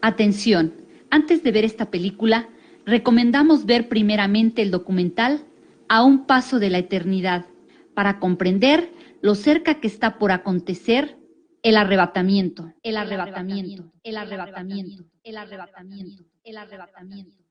Atención, antes de ver esta película, recomendamos ver primeramente el documental A un paso de la eternidad para comprender lo cerca que está por acontecer el arrebatamiento, el arrebatamiento, el arrebatamiento, el arrebatamiento, el arrebatamiento.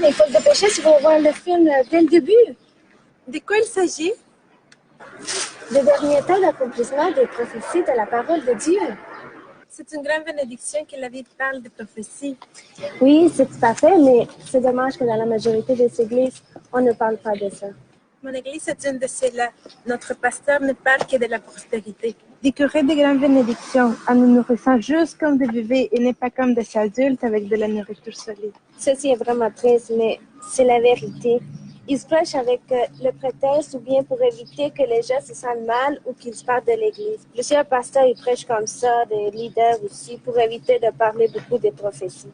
mais il faut se dépêcher si vous voulez voir le film dès le début. De quoi il s'agit? Le dernier temps d'accomplissement des prophéties de la parole de Dieu. C'est une grande bénédiction que la Bible parle de prophétie. Oui, c'est tout à fait, mais c'est dommage que dans la majorité des églises, on ne parle pas de ça. Mon église est une de celles-là. Notre pasteur ne parle que de la prospérité. Décorer de grandes bénédictions en nous nourrissant juste comme des bébés et non pas comme des adultes avec de la nourriture solide. Ceci est vraiment triste, mais c'est la vérité. Ils se prêchent avec le prétexte ou bien pour éviter que les gens se sentent mal ou qu'ils se parlent de l'Église. Plusieurs pasteurs ils prêchent comme ça, des leaders aussi, pour éviter de parler beaucoup des prophéties.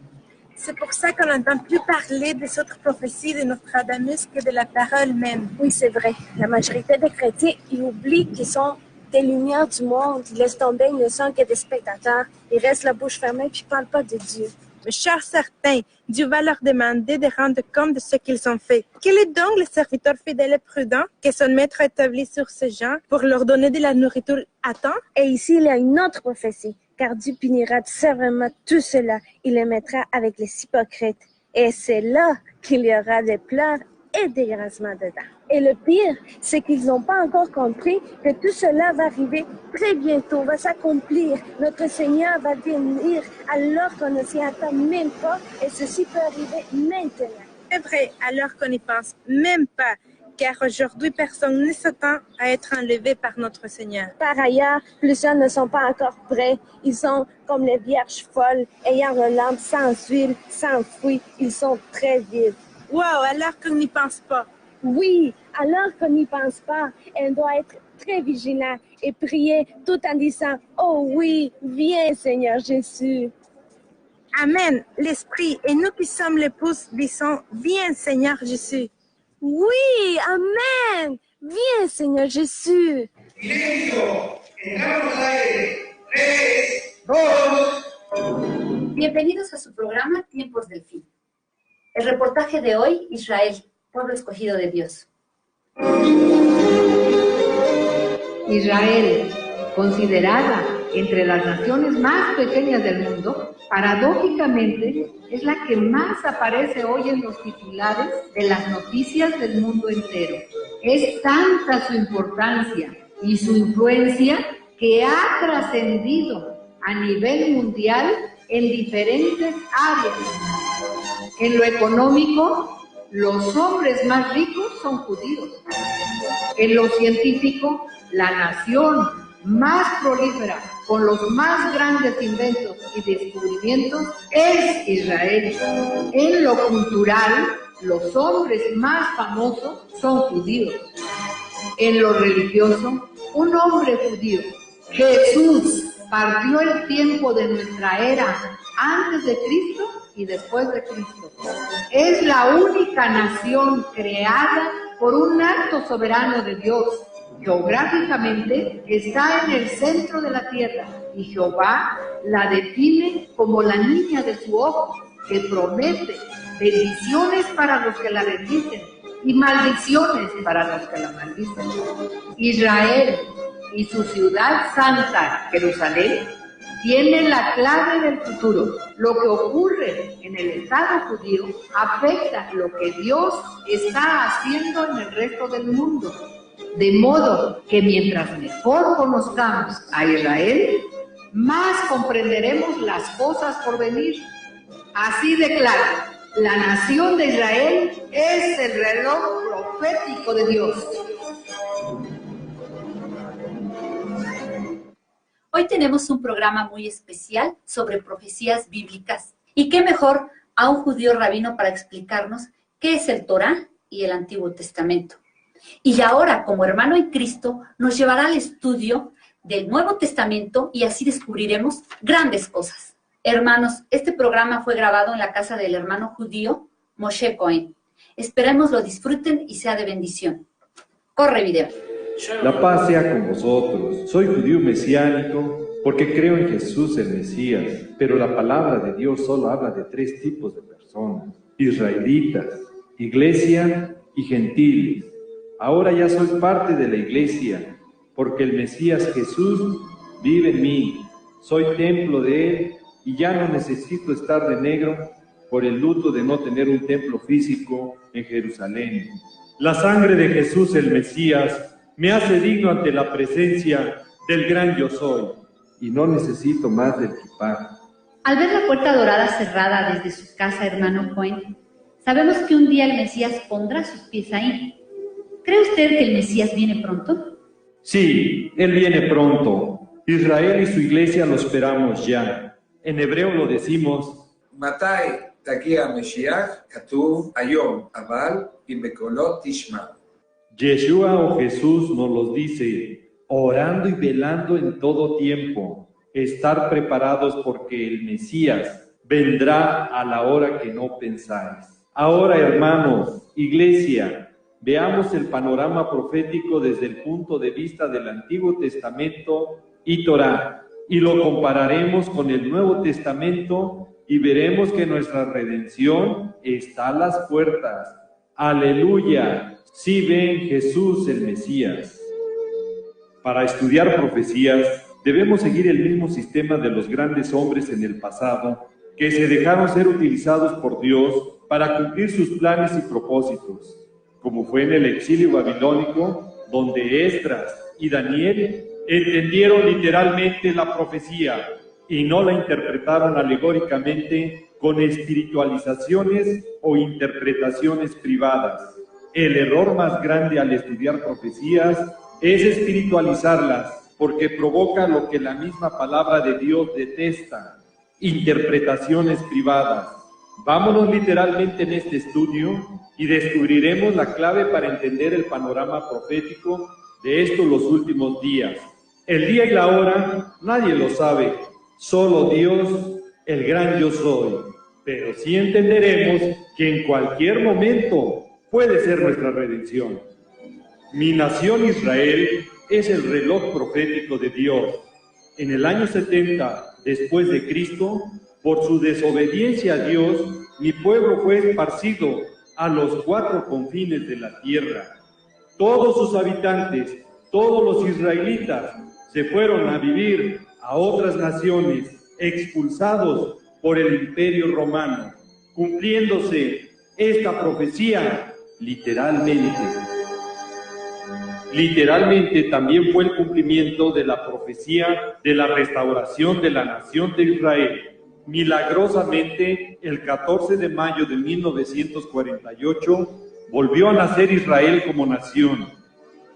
C'est pour ça qu'on n'entend plus parler des autres prophéties de Nostradamus que de la parole même. Oui, c'est vrai. La majorité des chrétiens, ils oublient qu'ils sont des lumières du monde. Ils laissent tomber, ils ne sont que des spectateurs. Ils restent la bouche fermée puis ils ne parlent pas de Dieu. Mais chers certains, Dieu va leur demander de rendre compte de ce qu'ils ont fait. Quel est donc le serviteur fidèle et prudent que son maître a établi sur ces gens pour leur donner de la nourriture à temps? Et ici, il y a une autre prophétie, car Dieu punira sévèrement tout cela. Il les mettra avec les hypocrites. Et c'est là qu'il y aura des pleurs et des grincements dedans. Et le pire, c'est qu'ils n'ont pas encore compris que tout cela va arriver très bientôt, va s'accomplir. Notre Seigneur va venir alors qu'on ne s'y attend même pas, et ceci peut arriver maintenant. C'est vrai, alors qu'on n'y pense même pas, car aujourd'hui, personne ne s'attend à être enlevé par notre Seigneur. Par ailleurs, plusieurs ne sont pas encore prêts. Ils sont comme les vierges folles, ayant une lampe sans huile, sans fruit. Ils sont très vides. Wow, alors qu'on n'y pense pas. Oui, alors qu'on n'y pense pas, on doit être très vigilant et prier tout en disant « Oh oui, viens Seigneur Jésus ». Amen, l'Esprit et nous qui sommes l'épouse disons « Viens Seigneur Jésus ». Oui, Amen, viens Seigneur Jésus. Bienvenidos a su programa Tiempos del Fin. El reportaje de hoy, Israel, pueblo escogido de Dios. Israel, considerada entre las naciones más pequeñas del mundo, paradójicamente es la que más aparece hoy en los titulares de las noticias del mundo entero. Es tanta su importancia y su influencia que ha trascendido a nivel mundial en diferentes áreas. En lo económico, los hombres más ricos son judíos. En lo científico, la nación más prolífera, con los más grandes inventos y descubrimientos, es Israel. En lo cultural, los hombres más famosos son judíos. En lo religioso, un hombre judío, Jesús, partió el tiempo de nuestra era antes de Cristo y después de Cristo. Es la única nación creada por un acto soberano de Dios. Geográficamente está en el centro de la tierra y Jehová la define como la niña de su ojo, que promete bendiciones para los que la bendicen y maldiciones para los que la maldicen. Israel y su ciudad santa, Jerusalén, tiene la clave del futuro. Lo que ocurre en el Estado judío afecta lo que Dios está haciendo en el resto del mundo. De modo que mientras mejor conozcamos a Israel, más comprenderemos las cosas por venir. Así de claro, la nación de Israel es el reloj profético de Dios. Hoy tenemos un programa muy especial sobre profecías bíblicas. Y qué mejor a un judío rabino para explicarnos qué es el Torá y el Antiguo Testamento. Y ahora, como hermano en Cristo, nos llevará al estudio del Nuevo Testamento y así descubriremos grandes cosas. Hermanos, este programa fue grabado en la casa del hermano judío Moshe Cohen. Esperemos lo disfruten y sea de bendición. Corre video. La paz sea con vosotros. Soy judío mesiánico porque creo en Jesús el Mesías, pero la palabra de Dios solo habla de 3 tipos de personas: israelitas, iglesia y gentiles. Ahora ya soy parte de la iglesia, porque el Mesías Jesús vive en mí. Soy templo de Él y ya no necesito estar de negro, por el luto de no tener un templo físico en Jerusalén. La sangre de Jesús el Mesías me hace digno ante la presencia del gran yo soy, y no necesito más del kipá. Al ver la puerta dorada cerrada desde su casa, hermano Cohen, sabemos que un día el Mesías pondrá sus pies ahí. ¿Cree usted que el Mesías viene pronto? Sí, Él viene pronto. Israel y su iglesia lo esperamos ya. En hebreo lo decimos, מתי תגיע המשיח? כתוב היום, אבל אם בקולו תשמע. Yeshua o Jesús nos los dice, orando y velando en todo tiempo, estar preparados porque el Mesías vendrá a la hora que no pensáis. Ahora, hermanos, iglesia, veamos el panorama profético desde el punto de vista del Antiguo Testamento y Torá, y lo compararemos con el Nuevo Testamento y veremos que nuestra redención está a las puertas. ¡Aleluya! Sí ven Jesús el Mesías. Para estudiar profecías, debemos seguir el mismo sistema de los grandes hombres en el pasado, que se dejaron ser utilizados por Dios para cumplir sus planes y propósitos, como fue en el exilio babilónico, donde Esdras y Daniel entendieron literalmente la profecía y no la interpretaron alegóricamente con espiritualizaciones o interpretaciones privadas. El error más grande al estudiar profecías es espiritualizarlas, porque provoca lo que la misma palabra de Dios detesta, interpretaciones privadas. Vámonos literalmente en este estudio y descubriremos la clave para entender el panorama profético de estos los últimos días. El día y la hora nadie lo sabe, solo Dios, el gran yo soy. Pero sí entenderemos que en cualquier momento puede ser nuestra redención. Mi nación Israel es el reloj profético de Dios. En el año 70 después de Cristo, por su desobediencia a Dios, mi pueblo fue esparcido a los 4 confines de la tierra. Todos sus habitantes, todos los israelitas, se fueron a vivir a otras naciones, expulsados por el Imperio Romano, cumpliéndose esta profecía literalmente. Literalmente también fue el cumplimiento de la profecía de la restauración de la nación de Israel. Milagrosamente, el 14 de mayo de 1948, volvió a nacer Israel como nación.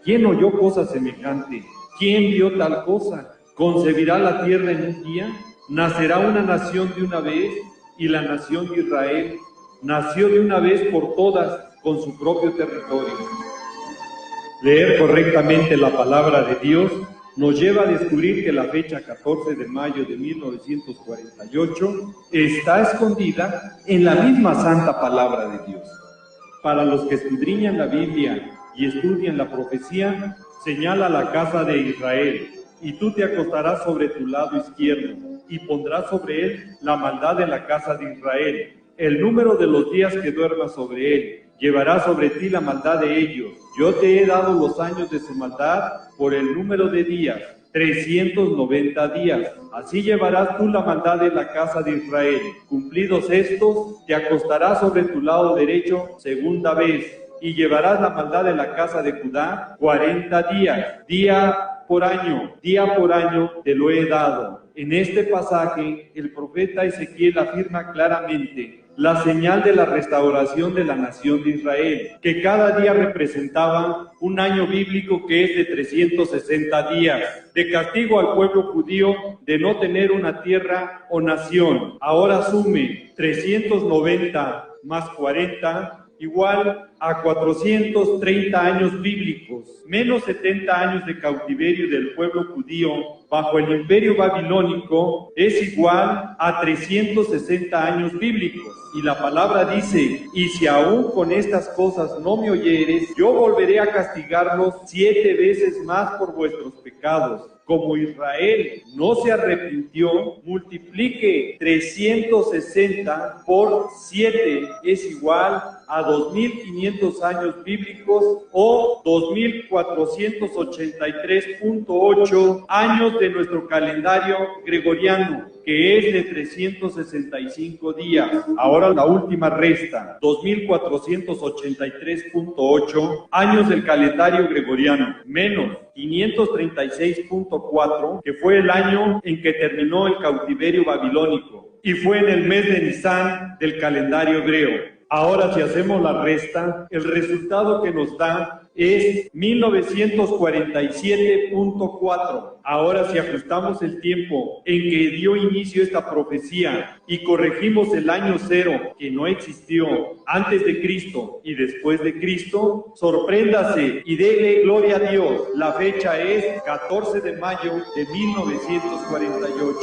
¿Quién oyó cosa semejante? ¿Quién vio tal cosa? ¿Concebirá la tierra en un día? ¿Nacerá una nación de una vez? Y la nación de Israel nació de una vez por todas con su propio territorio. Leer correctamente la palabra de Dios nos lleva a descubrir que la fecha 14 de mayo de 1948 está escondida en la misma santa palabra de Dios. Para los que escudriñan la Biblia y estudian la profecía, señala la casa de Israel, y tú te acostarás sobre tu lado izquierdo, y pondrás sobre él la maldad de la casa de Israel. El número de los días que duermas sobre él, llevará sobre ti la maldad de ellos. Yo te he dado los años de su maldad por el número de días, 390 días. Así llevarás tú la maldad de la casa de Israel. Cumplidos estos, te acostarás sobre tu lado derecho segunda vez, y llevarás la maldad de la casa de Judá 40 días, día por año te lo he dado. En este pasaje, el profeta Ezequiel afirma claramente la señal de la restauración de la nación de Israel, que cada día representaba un año bíblico que es de 360 días, de castigo al pueblo judío de no tener una tierra o nación. Ahora sume 390 más 40, igual a 430 años bíblicos, menos 70 años de cautiverio del pueblo judío bajo el imperio babilónico, es igual a 360 años bíblicos. Y la palabra dice, y si aún con estas cosas no me oyeres, yo volveré a castigarlos 7 veces más por vuestros pecados. Como Israel no se arrepintió, multiplique 360 por 7 es igual a 2500 años bíblicos o 2483.8 años de nuestro calendario gregoriano, que es de 365 días. Ahora la última resta, 2483.8 años del calendario gregoriano, menos 536.4, que fue el año en que terminó el cautiverio babilónico, y fue en el mes de Nisan del calendario hebreo. Ahora, si hacemos la resta, el resultado que nos da es 1947.4. Ahora, si ajustamos el tiempo en que dio inicio esta profecía y corregimos el año cero, que no existió antes de Cristo y después de Cristo, sorpréndase y dele gloria a Dios. La fecha es 14 de mayo de 1948.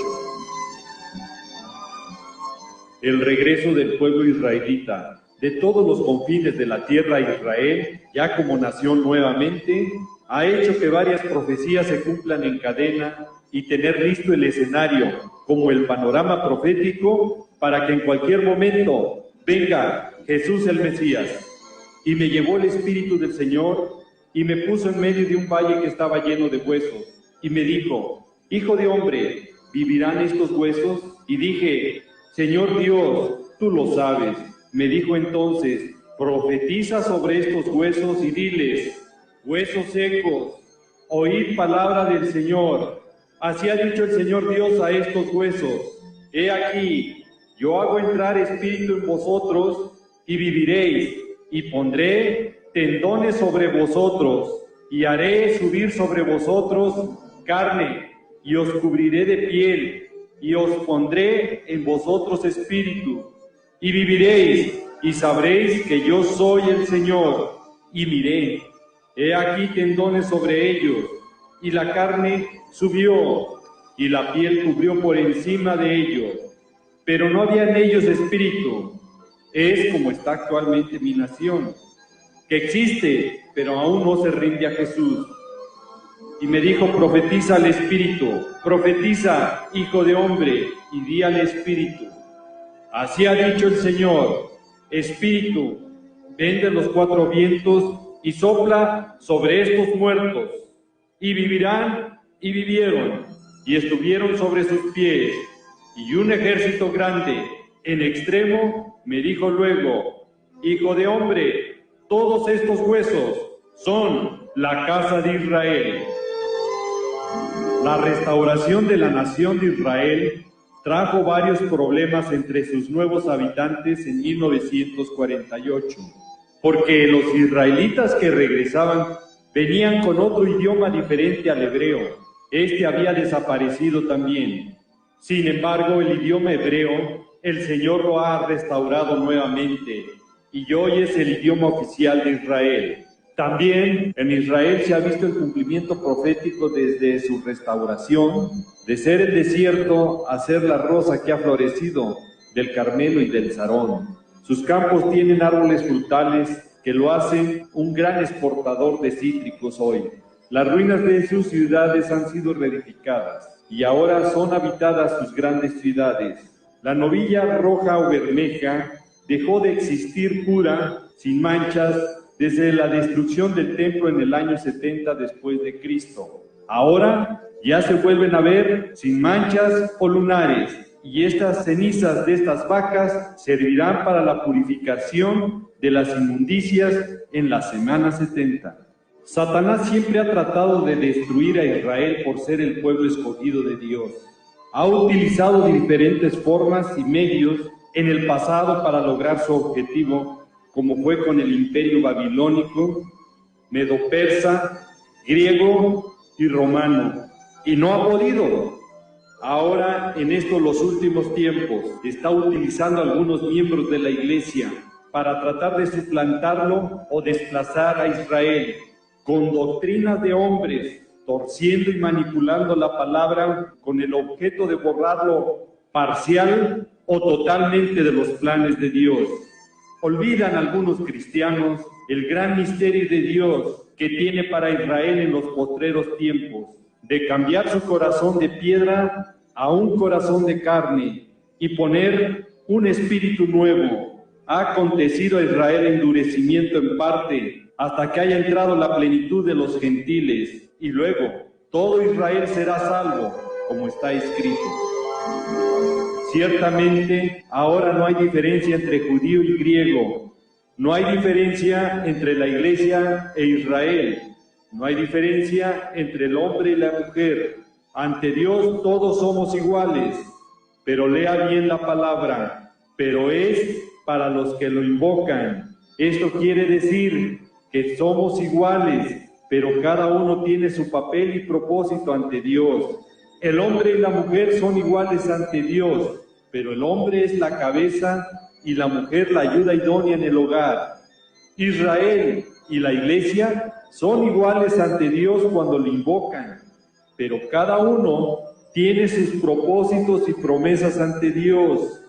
El regreso del pueblo israelita de todos los confines de la tierra de Israel, ya como nación nuevamente, ha hecho que varias profecías se cumplan en cadena y tener listo el escenario como el panorama profético para que en cualquier momento venga Jesús el Mesías. Y me llevó el Espíritu del Señor y me puso en medio de un valle que estaba lleno de huesos y me dijo: Hijo de hombre, ¿vivirán estos huesos? Y dije: Señor Dios, tú lo sabes. Me dijo entonces: profetiza sobre estos huesos y diles: huesos secos, oíd palabra del Señor. Así ha dicho el Señor Dios a estos huesos: he aquí, yo hago entrar espíritu en vosotros y viviréis, y pondré tendones sobre vosotros, y haré subir sobre vosotros carne, y os cubriré de piel, y os pondré en vosotros espíritu, y viviréis, y sabréis que yo soy el Señor. Y miré, he aquí tendones sobre ellos, y la carne subió, y la piel cubrió por encima de ellos, pero no había en ellos espíritu. Es como está actualmente mi nación, que existe, pero aún no se rinde a Jesús. Y me dijo: profetiza al Espíritu, profetiza, hijo de hombre, y di al Espíritu: así ha dicho el Señor, Espíritu, ven de los cuatro vientos y sopla sobre estos muertos, y vivirán, y vivieron, y estuvieron sobre sus pies, y un ejército grande, en extremo, me dijo luego: hijo de hombre, todos estos huesos son la casa de Israel. La restauración de la nación de Israel trajo varios problemas entre sus nuevos habitantes en 1948, porque los israelitas que regresaban venían con otro idioma diferente al hebreo. Este había desaparecido también. Sin embargo, el idioma hebreo, el Señor lo ha restaurado nuevamente, y hoy es el idioma oficial de Israel. También en Israel se ha visto el cumplimiento profético desde su restauración, de ser el desierto a ser la rosa que ha florecido del Carmelo y del Sarón. Sus campos tienen árboles frutales que lo hacen un gran exportador de cítricos hoy. Las ruinas de sus ciudades han sido reedificadas y ahora son habitadas sus grandes ciudades. La novilla roja o bermeja dejó de existir pura, sin manchas, desde la destrucción del templo en el año 70 después de Cristo. Ahora ya se vuelven a ver sin manchas o lunares, y estas cenizas de estas vacas servirán para la purificación de las inmundicias en la semana 70. Satanás siempre ha tratado de destruir a Israel por ser el pueblo escogido de Dios. Ha utilizado diferentes formas y medios en el pasado para lograr su objetivo, como fue con el imperio babilónico, medo-persa, griego y romano, y no ha podido. Ahora, en estos los últimos tiempos, está utilizando a algunos miembros de la iglesia para tratar de suplantarlo o desplazar a Israel con doctrinas de hombres, torciendo y manipulando la palabra con el objeto de borrarlo parcial o totalmente de los planes de Dios. Olvidan algunos cristianos el gran misterio de Dios que tiene para Israel en los postreros tiempos, de cambiar su corazón de piedra a un corazón de carne y poner un espíritu nuevo. Ha acontecido a Israel endurecimiento en parte, hasta que haya entrado la plenitud de los gentiles, y luego todo Israel será salvo, como está escrito. Ciertamente, ahora no hay diferencia entre judío y griego, no hay diferencia entre la iglesia e Israel, no hay diferencia entre el hombre y la mujer. Ante Dios todos somos iguales, pero lea bien la palabra, pero es para los que lo invocan. Esto quiere decir que somos iguales, pero cada uno tiene su papel y propósito ante Dios. El hombre y la mujer son iguales ante Dios, pero el hombre es la cabeza y la mujer la ayuda idónea en el hogar. Israel y la iglesia son iguales ante Dios cuando lo invocan, pero cada uno tiene sus propósitos y promesas ante Dios.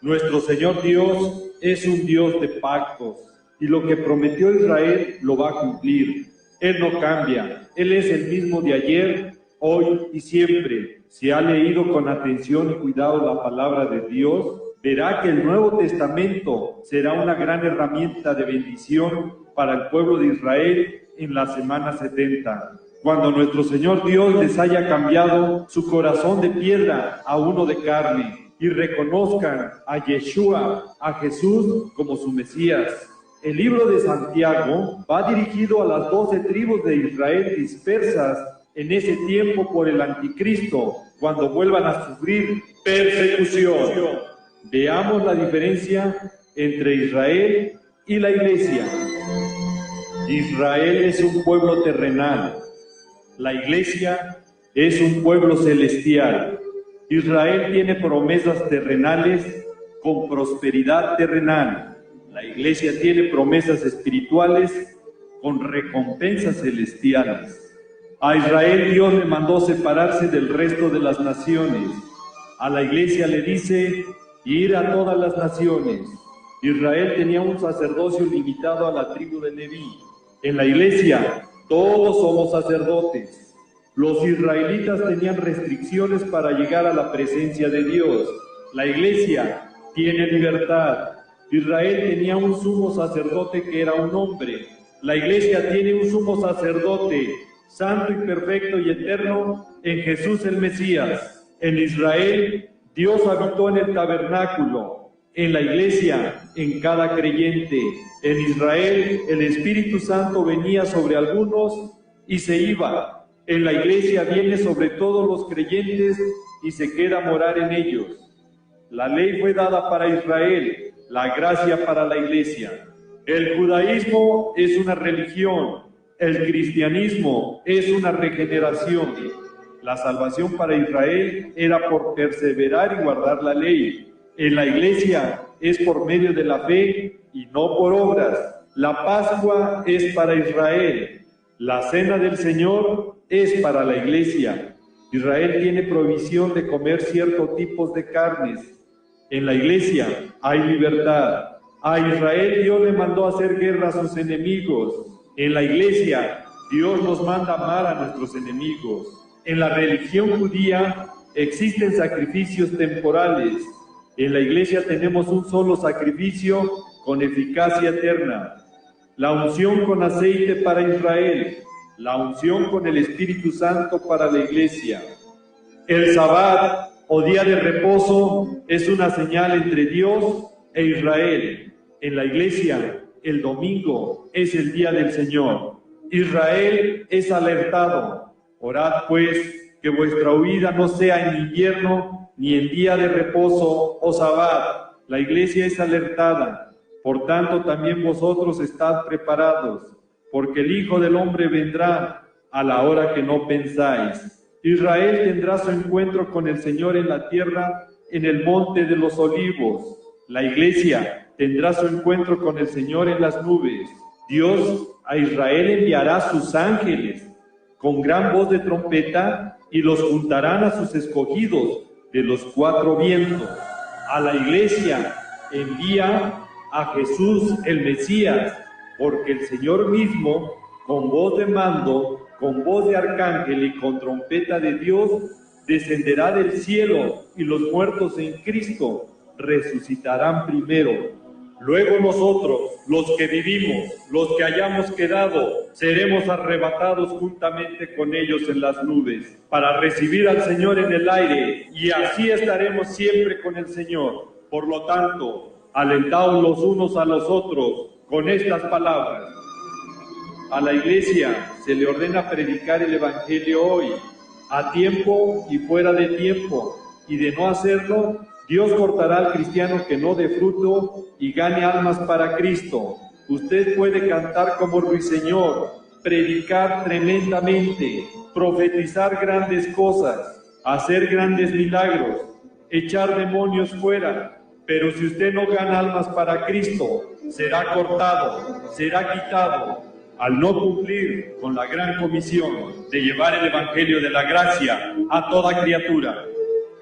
Nuestro Señor Dios es un Dios de pactos, y lo que prometió Israel lo va a cumplir. Él no cambia, Él es el mismo de ayer, hoy y siempre. Si ha leído con atención y cuidado la palabra de Dios, verá que el Nuevo Testamento será una gran herramienta de bendición para el pueblo de Israel en la semana 70. Cuando nuestro Señor Dios les haya cambiado su corazón de piedra a uno de carne y reconozcan a Yeshua, a Jesús, como su Mesías. El libro de Santiago va dirigido a las 12 tribus de Israel dispersas en ese tiempo por el anticristo, cuando vuelvan a sufrir persecución. Veamos la diferencia entre Israel y la iglesia. Israel es un pueblo terrenal. La iglesia es un pueblo celestial. Israel tiene promesas terrenales con prosperidad terrenal. La iglesia tiene promesas espirituales con recompensas celestiales. A Israel Dios le mandó separarse del resto de las naciones. A la iglesia le dice ir a todas las naciones. Israel tenía un sacerdocio limitado a la tribu de Leví. En la iglesia todos somos sacerdotes. Los israelitas tenían restricciones para llegar a la presencia de Dios. La iglesia tiene libertad. Israel tenía un sumo sacerdote que era un hombre. La iglesia tiene un sumo sacerdote, santo y perfecto y eterno, en Jesús el Mesías. En Israel, Dios habitó en el tabernáculo. En la iglesia, en cada creyente. En Israel, el Espíritu Santo venía sobre algunos y se iba. En la iglesia viene sobre todos los creyentes y se queda a morar en ellos. La ley fue dada para Israel, la gracia para la iglesia. El judaísmo es una religión, el cristianismo es una regeneración. La salvación para Israel era por perseverar y guardar la ley. En la iglesia es por medio de la fe y no por obras. La Pascua es para Israel. La cena del Señor es para la iglesia. Israel tiene provisión de comer ciertos tipos de carnes. En la iglesia hay libertad. A Israel Dios le mandó hacer guerra a sus enemigos. En la iglesia Dios nos manda amar a nuestros enemigos. En la religión judía existen sacrificios temporales. En la iglesia tenemos un solo sacrificio con eficacia eterna. La unción con aceite para Israel, la unción con el Espíritu Santo para la iglesia. El Sabbat o día de reposo es una señal entre Dios e Israel. En la iglesia, el domingo es el día del Señor. Israel es alertado. Orad pues que vuestra huida no sea en invierno ni en día de reposo o Sabbat. La iglesia es alertada. Por tanto, también vosotros estad preparados, porque el Hijo del Hombre vendrá a la hora que no pensáis. Israel tendrá su encuentro con el Señor en la tierra, en el monte de los olivos. La iglesia tendrá su encuentro con el Señor en las nubes. Dios a Israel enviará sus ángeles con gran voz de trompeta y los juntarán a sus escogidos de los cuatro vientos. A la iglesia envía a Jesús el Mesías, porque el Señor mismo, con voz de mando, con voz de arcángel y con trompeta de Dios, descenderá del cielo y los muertos en Cristo resucitarán primero. Luego nosotros, los que vivimos, los que hayamos quedado, seremos arrebatados juntamente con ellos en las nubes, para recibir al Señor en el aire, y así estaremos siempre con el Señor. Por lo tanto, alentaos los unos a los otros con estas palabras. A la iglesia se le ordena predicar el Evangelio hoy, a tiempo y fuera de tiempo, y de no hacerlo, Dios cortará al cristiano que no dé fruto y gane almas para Cristo. Usted puede cantar como ruiseñor, predicar tremendamente, profetizar grandes cosas, hacer grandes milagros, echar demonios fuera, pero si usted no gana almas para Cristo, será cortado, será quitado, al no cumplir con la gran comisión de llevar el Evangelio de la gracia a toda criatura.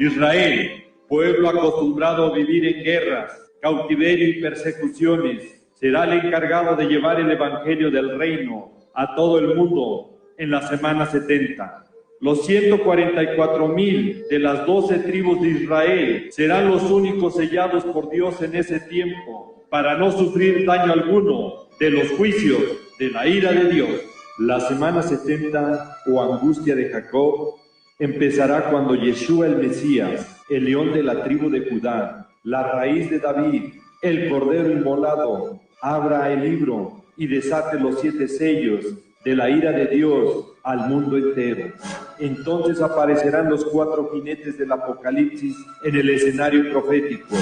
Israel, pueblo acostumbrado a vivir en guerras, cautiverio y persecuciones, será el encargado de llevar el Evangelio del reino a todo el mundo en la semana 70. Los 144,000 de las 12 tribus de Israel serán los únicos sellados por Dios en ese tiempo, para no sufrir daño alguno de los juicios de la ira de Dios. La semana 70 o angustia de Jacob empezará cuando Yeshua el Mesías, el león de la tribu de Judá, la raíz de David, el cordero inmolado, abra el libro y desate los 7 sellos de la ira de Dios al mundo entero. Entonces aparecerán los 4 jinetes del Apocalipsis en el escenario profético.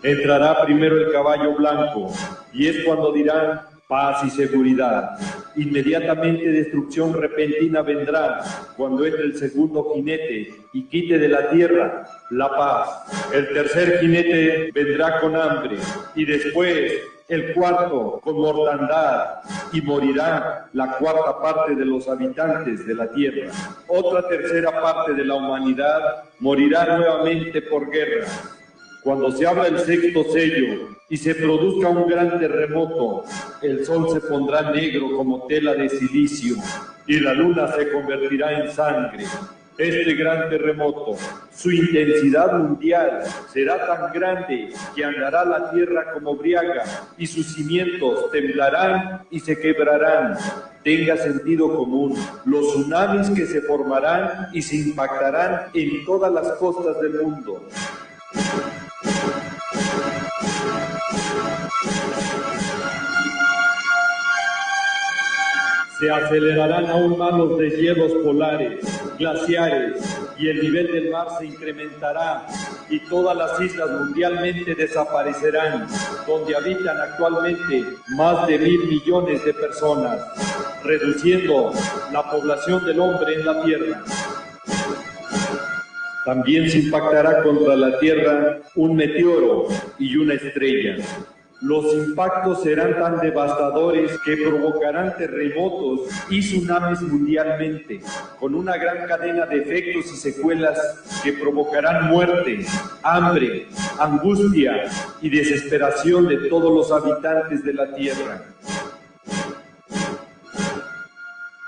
Entrará primero el caballo blanco, y es cuando dirán paz y seguridad. Inmediatamente destrucción repentina vendrá cuando entre el segundo jinete y quite de la tierra la paz. El tercer jinete vendrá con hambre, y después el cuarto con mortandad, y morirá la cuarta parte de los habitantes de la tierra. Otra tercera parte de la humanidad morirá nuevamente por guerra. Cuando se abra el sexto sello y se produzca un gran terremoto, el sol se pondrá negro como tela de silicio y la luna se convertirá en sangre. Este gran terremoto, su intensidad mundial será tan grande que andará la tierra como briaga y sus cimientos temblarán y se quebrarán. Tenga sentido común. Los tsunamis que se formarán y se impactarán en todas las costas del mundo. Se acelerarán aún más los deshielos polares, glaciares, y el nivel del mar se incrementará, y todas las islas mundialmente desaparecerán, donde habitan actualmente más de 1,000 millones de personas, reduciendo la población del hombre en la Tierra. También se impactará contra la Tierra un meteoro y una estrella. Los impactos serán tan devastadores que provocarán terremotos y tsunamis mundialmente, con una gran cadena de efectos y secuelas que provocarán muerte, hambre, angustia y desesperación de todos los habitantes de la tierra.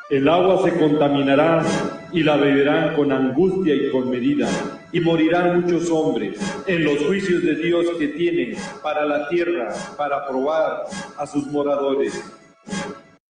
El agua se contaminará y la beberán con angustia y con medida, y morirán muchos hombres en los juicios de Dios que tiene para la tierra, para probar a sus moradores.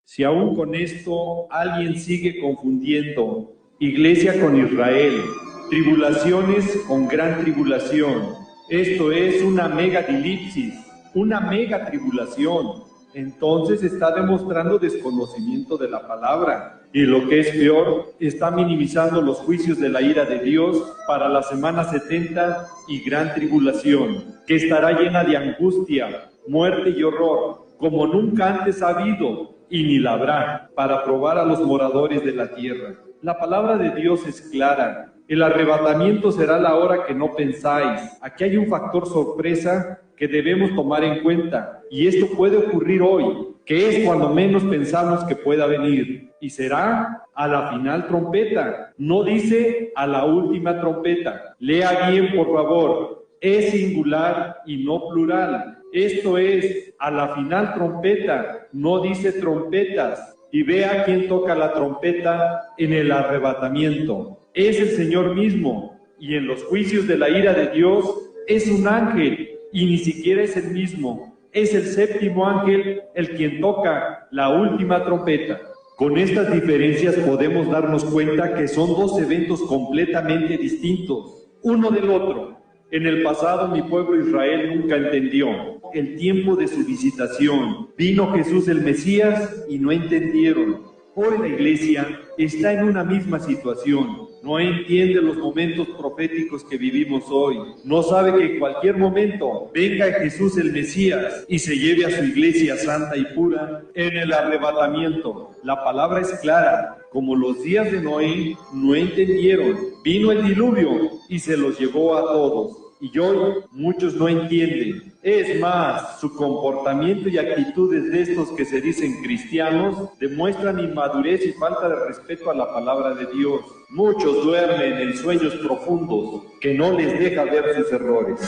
Si aún con esto alguien sigue confundiendo iglesia con Israel, tribulaciones con gran tribulación, esto es una megadilipsis, una mega tribulación, entonces está demostrando desconocimiento de la palabra. Y lo que es peor, está minimizando los juicios de la ira de Dios para la semana 70 y gran tribulación, que estará llena de angustia, muerte y horror, como nunca antes ha habido, y ni la habrá, para probar a los moradores de la tierra. La palabra de Dios es clara. El arrebatamiento será la hora que no pensáis. Aquí hay un factor sorpresa que debemos tomar en cuenta, y esto puede ocurrir hoy, que es cuando menos pensamos que pueda venir, y será a la final trompeta. No dice a la última trompeta. Lea bien, por favor. Es singular y no plural. Esto es a la final trompeta, no dice trompetas. Y vea quién toca la trompeta en el arrebatamiento. Es el Señor mismo, y en los juicios de la ira de Dios es un ángel, y ni siquiera es el mismo. Es el séptimo ángel el quien toca la última trompeta. Con estas diferencias podemos darnos cuenta que son dos eventos completamente distintos, uno del otro. En el pasado mi pueblo Israel nunca entendió el tiempo de su visitación. Vino Jesús el Mesías y no entendieron. Hoy la iglesia está en una misma situación. No entiende los momentos proféticos que vivimos hoy. No sabe que en cualquier momento venga Jesús el Mesías y se lleve a su iglesia santa y pura en el arrebatamiento. La palabra es clara. Como los días de Noé no entendieron, vino el diluvio y se los llevó a todos. Y hoy muchos no entienden. Es más, su comportamiento y actitudes de estos que se dicen cristianos demuestran inmadurez y falta de respeto a la palabra de Dios. Muchos duermen en sueños profundos que no les deja ver sus errores.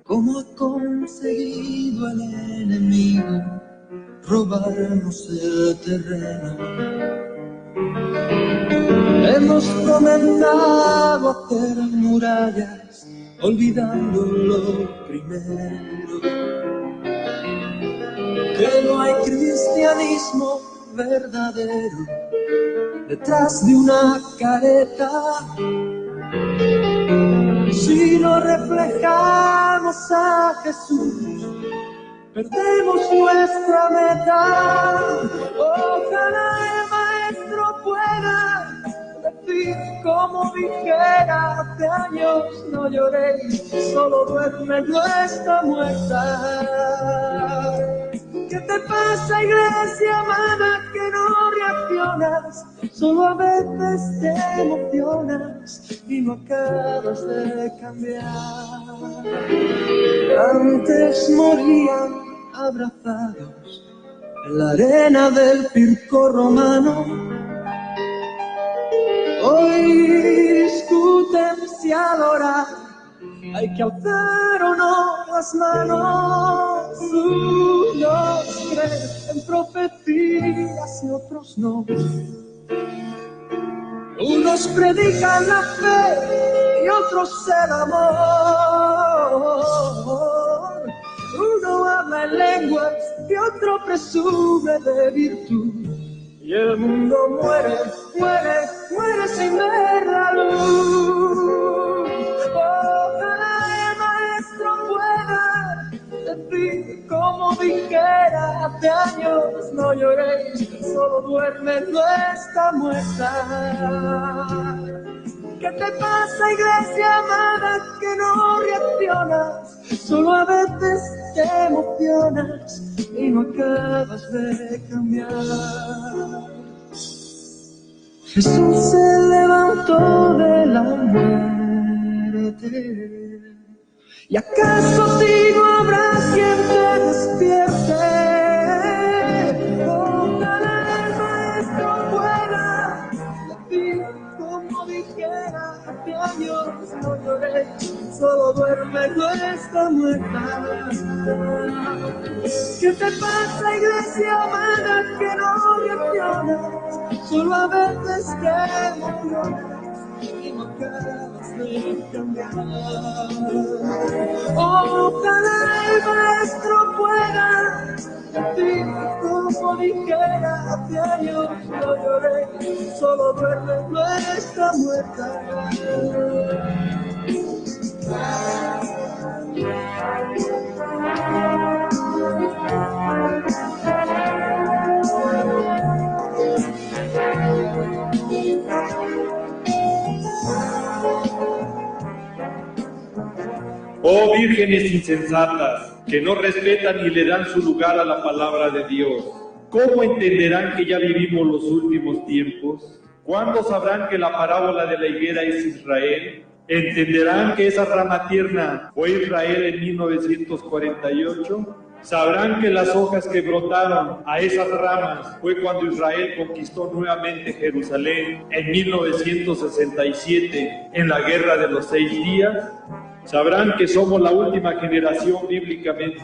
¿Cómo ha conseguido el enemigo robarnos el terreno? Hemos comenzado a hacer murallas, olvidando lo primero, que no hay cristianismo verdadero detrás de una careta. Si no reflejamos a Jesús, perdemos nuestra meta. Ojalá el maestro pueda decir como dijera hace años: no lloréis, solo duerme, no está muerta. ¿Qué te pasa, iglesia amada, que no reaccionas? Solo a veces te emocionas y no acabas de cambiar. Antes morían abrazados en la arena del circo romano. Hoy discuten si al orar hay que alzar o no las manos. Unos creen en profecías y otros no. Unos predican la fe y otros el amor. Uno habla en lenguas y otro presume de virtud. Y el mundo muere, muere, muere sin ver la luz. Ojalá el maestro pueda decir como dijera hace años: no lloréis, solo duerme, no está muerta. ¿Qué te pasa, iglesia amada, que no reaccionas? Solo a veces te emocionas y no acabas de cambiar. Jesús se levantó de la muerte. ¿Y acaso si no habrá quien te despierte? Ojalá el maestro pueda decir como dijera hace años: no lloréis, solo duerme, no está muerta. ¿Qué te pasa, iglesia amada, que no reaccionas? Solo a veces te emocionas y no acabas de cambiar. Ojalá el maestro pueda decir como dijera hace años: no lloré, solo duerme, no está muerta. Oh vírgenes insensatas, que no respetan ni le dan su lugar a la palabra de Dios, ¿cómo entenderán que ya vivimos los últimos tiempos? ¿Cuándo sabrán que la parábola de la higuera es Israel? ¿Entenderán que esa rama tierna fue Israel en 1948? ¿Sabrán que las hojas que brotaron a esas ramas fue cuando Israel conquistó nuevamente Jerusalén en 1967 en la Guerra de los 6 días? ¿Sabrán que somos la última generación bíblicamente?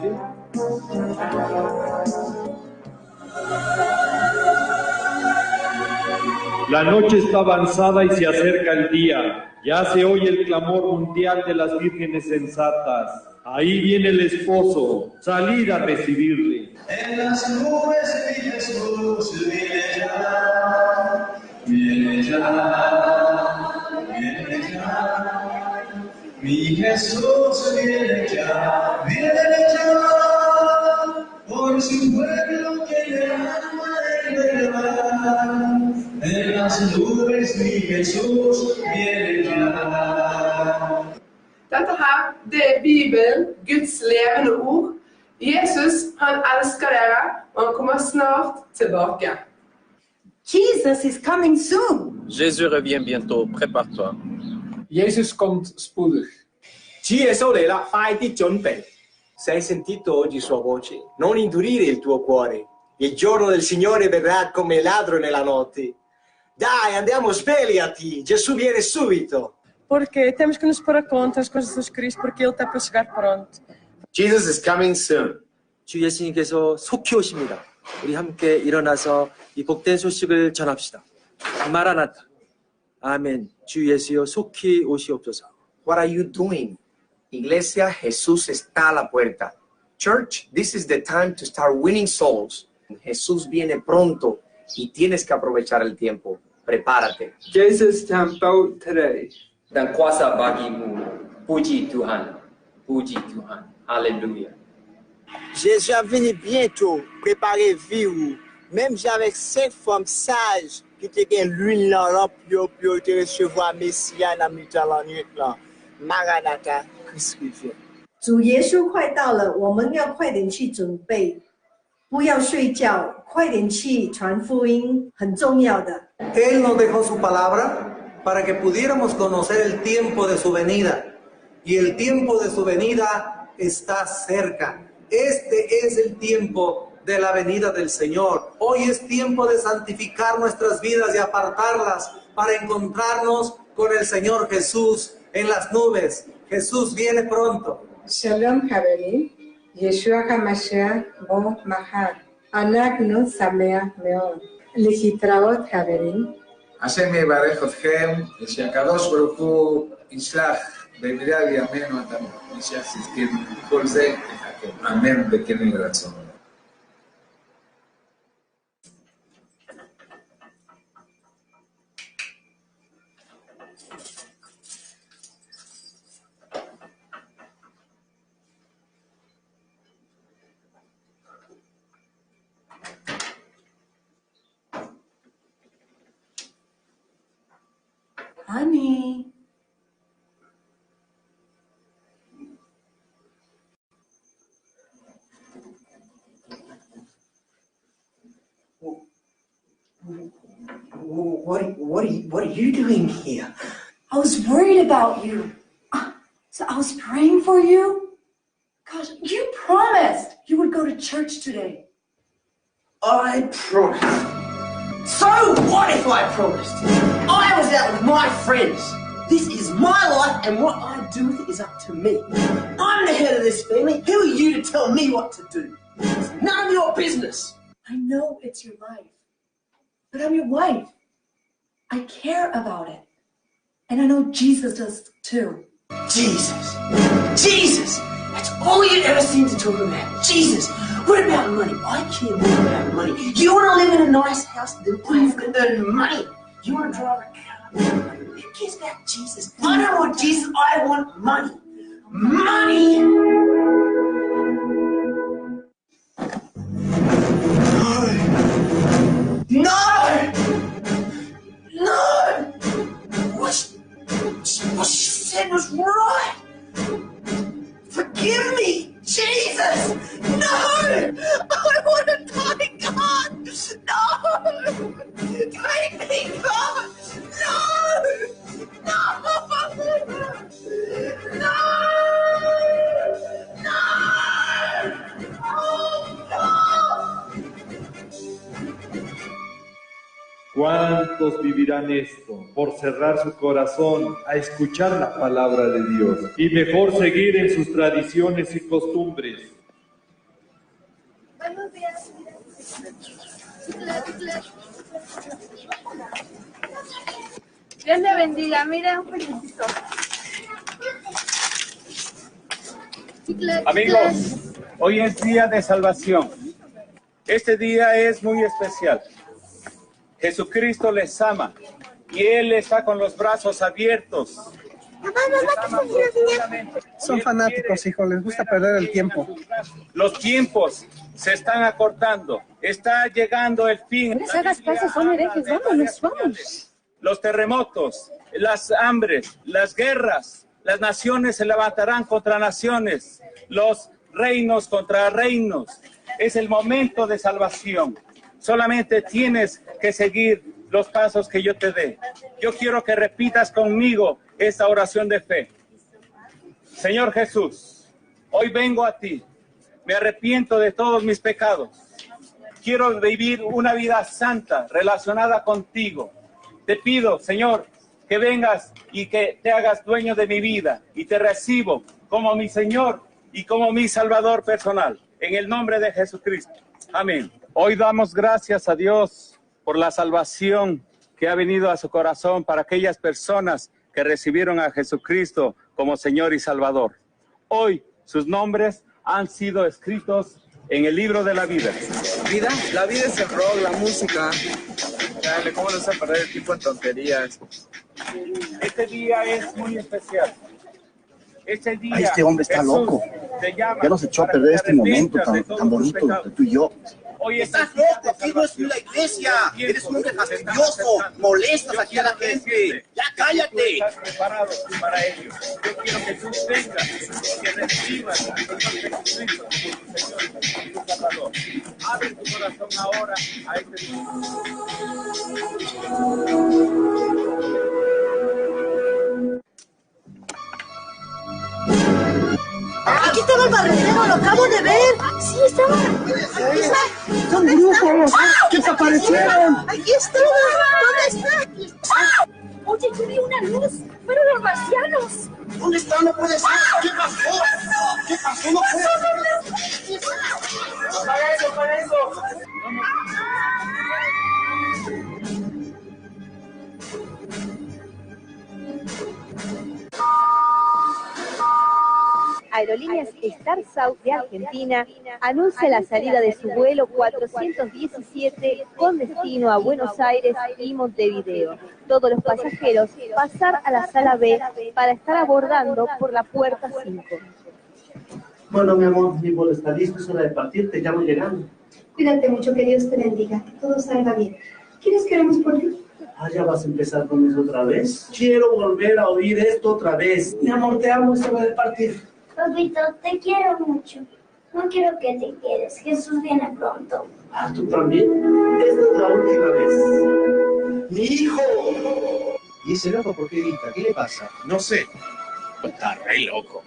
La noche está avanzada y se acerca el día. Ya se oye el clamor mundial de las vírgenes sensatas. Ahí viene el esposo, salid a recibirle. En las nubes mi Jesús viene ya, viene ya, viene ya. Mi Jesús viene ya, por su pueblo que le ama en verdad. En las nubes mi Jesús viene ya. Dette her, det Bibelen, Guds levende ord. Jesus, han elsker dere, og han kommer snart tilbake. Jesus is coming soon. Jésus revient bientôt, prépare-toi. Jezus komt spoedig. 主耶穌嚟啦，快啲準備。Se hai sentito oggi sua voce, non indurire il tuo cuore. Il giorno del Signore verrà come ladro nella notte. Dai, andiamo, svegliati, Gesù viene subito. Porque temos que nos pôr a contas com Jesus Cristo, porque Ele está para chegar pronto. Jesus is coming soon. 주 예수님께서 속히 오십니다. 우리 함께 일어나서 이 복된 소식을 전합시다. 마라나타. 아멘. 주 예수여 속히 오시옵소서. What are you doing? Iglesia, Jesús está a la puerta. Church, this is the time to start winning souls. Jesús viene pronto y tienes que aprovechar el tiempo. Prepárate. Jesus tempo today. Dan kuasa bagimu. Puji Tuhan. Puji Tuhan. Alléluia. Jésus a venu bientôt. Préparez-vous. Même avec 5 femmes sages qui te gagnent l'huile dans lampe pour te recevoir Messia dans le temps la nuit là. Maranatha, Christ revient. 主耶稣快到了，我们要快点去准备，不要睡觉，快点去传福音，很重要的。Él nos dejó su palabra para que pudiéramos conocer el tiempo de su venida. Y el tiempo de su venida está cerca. Este es el tiempo de la venida del Señor. Hoy es tiempo de santificar nuestras vidas y apartarlas para encontrarnos con el Señor Jesús en las nubes. Jesús viene pronto. Shalom חברים, ישוע המשיח בוא מחר. אנחנו שמח מאוד. להתראות חברים. השם יברך אתכם, ושהקדוש ברוך הוא ישלח במהרה בימינו את המשיח צדקנו, כל זה תחכה. אמן וכן יהי רצון. Honey. What are you doing here? I was worried about you. So I was praying for you. Gosh, you promised you would go to church today. I promised. So what if I promised? I was out with my friends. This is my life and what I do with it is up to me. I'm the head of this family. Who are you to tell me what to do? It's none of your business. I know it's your life, but I'm your wife. I care about it. And I know Jesus does too. Jesus. Jesus. That's all you ever seem to talk about. Jesus. What about money? I care more about money. You want to live in a nice house, then I have to earn money. You want to drive a car? Who cares about Jesus? I don't want Jesus. I want money. Money! No! No! What she said was right. Forgive me, Jesus! No! I want to die, God! No! Take me, God! No! No! No! No! Oh, no! ¿Cuántos vivirán esto por cerrar su corazón a escuchar la palabra de Dios y mejor seguir en sus tradiciones y costumbres? Buenos días. Dios le bendiga. Mira, un pececito. Amigos, hoy es día de salvación. Este día es muy especial. Jesucristo les ama y Él está con los brazos abiertos. Son fanáticos, hijo, les gusta perder el tiempo. Los tiempos se están acortando. Está llegando el fin. No les hagas caso, son herejes. Vámonos, vamos. Los terremotos, las hambres, las guerras, las naciones se levantarán contra naciones, los reinos contra reinos. Es el momento de salvación. Solamente tienes que seguir los pasos que yo te dé. Yo quiero que repitas conmigo esta oración de fe. Señor Jesús, hoy vengo a ti. Me arrepiento de todos mis pecados. Quiero vivir una vida santa relacionada contigo. Te pido, Señor, que vengas y que te hagas dueño de mi vida y te recibo como mi Señor y como mi Salvador personal. En el nombre de Jesucristo. Amén. Hoy damos gracias a Dios por la salvación que ha venido a su corazón para aquellas personas que recibieron a Jesucristo como Señor y Salvador. Hoy sus nombres han sido escritos en el libro de la vida. La vida es el rock, la música. Dale, ¿cómo no se perder el tiempo en tonterías? Este día es muy especial. Este día, este hombre está Jesús loco. Ya nos echó a perder este momento tan bonito entre tú y yo. Hoy estás loco, aquí no es la iglesia. Eres un hombre fastidioso, molestas aquí a la gente. Ya cállate. Estás preparado para ello. Yo quiero que tú vengas, que recibas a Jesucristo como tu Señor y tu Salvador. Abre tu corazón ahora a este Dios. Aquí estaba el barrendero, lo acabo de ver. Sí, estaba. Son brujos, desaparecieron. Aquí estaba. ¿Dónde está? Oye, yo vi una luz. Fueron los marcianos. ¿Dónde está? No puede ser. ¿Qué pasó? ¿Qué pasó? No puede ser. Para eso. Aerolíneas Star South de Argentina anuncia la salida de su vuelo 417 con destino a Buenos Aires y Montevideo. Todos los pasajeros pasar a la sala B para estar abordando por la puerta 5. Bueno, mi amor, mi vuelo está listo, es hora de partir, te llamo llegando. Cuídate mucho, que Dios te bendiga, que todo salga bien. ¿Quieres que oremos por ti? ¿Ya vas a empezar con eso otra vez? Quiero volver a oír esto otra vez. Mi amor, te amo, es hora de partir. Papito, te quiero mucho. No quiero que te quedes. Jesús viene pronto. ¿Tú también? Esta es la última vez. ¡Mi hijo! ¿Y ese loco por qué grita? ¿Qué le pasa? No sé. Está re loco.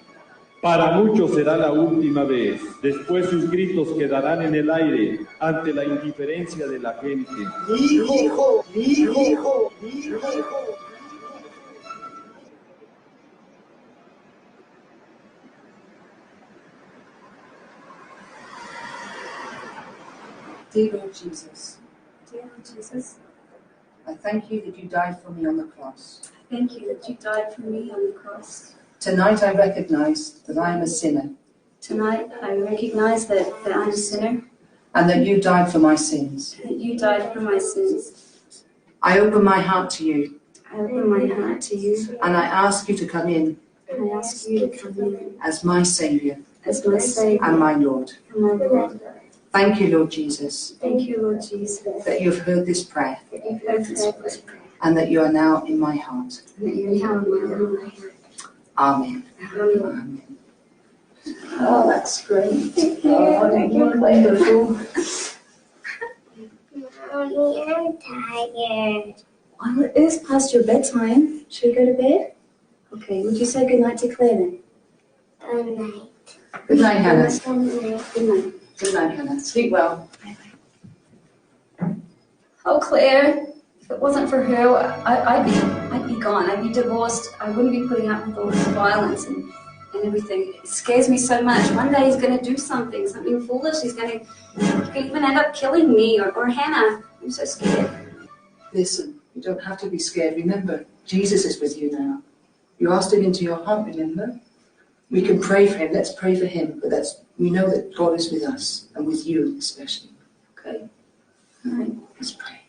Para muchos será la última vez. Después sus gritos quedarán en el aire ante la indiferencia de la gente. ¡Mi hijo! ¡Mi hijo! ¡Mi hijo! Dear Lord Jesus, I thank you that you died for me on the cross. Thank you that you died for me on the cross. Tonight I recognize that I am a sinner. Tonight I recognize that I'm a sinner. And that you died for my sins. That you died for my sins. I open my heart to you. I open my heart to you. And I ask you to come in. And I ask you to come in. As my Saviour. As my Saviour. And my Lord. And my Lord. Thank you, Lord Jesus. Thank you, Lord Jesus. That you have heard this prayer. That you've heard this prayer. And that you are now in my heart. And that you are now in my heart. Amen. Amen. Oh, that's great. Oh, thank you. Wonderful. Mommy, I'm tired. Well, it is past your bedtime. Should we go to bed? Okay, would you say goodnight to Claire then? Good night. Good night, Hannah. Good night. Good night. Good night, Hannah. Sleep well. Oh, Claire, if it wasn't for her, I'd be gone. I'd be divorced. I wouldn't be putting up with all this violence and everything. It scares me so much. One day he's going to do something foolish. He could even end up killing me or Hannah. I'm so scared. Listen, you don't have to be scared. Remember, Jesus is with you now. You asked him into your heart, remember? We can pray for him. Let's pray for him. But we know that God is with us and with you especially. Okay? All right, let's pray.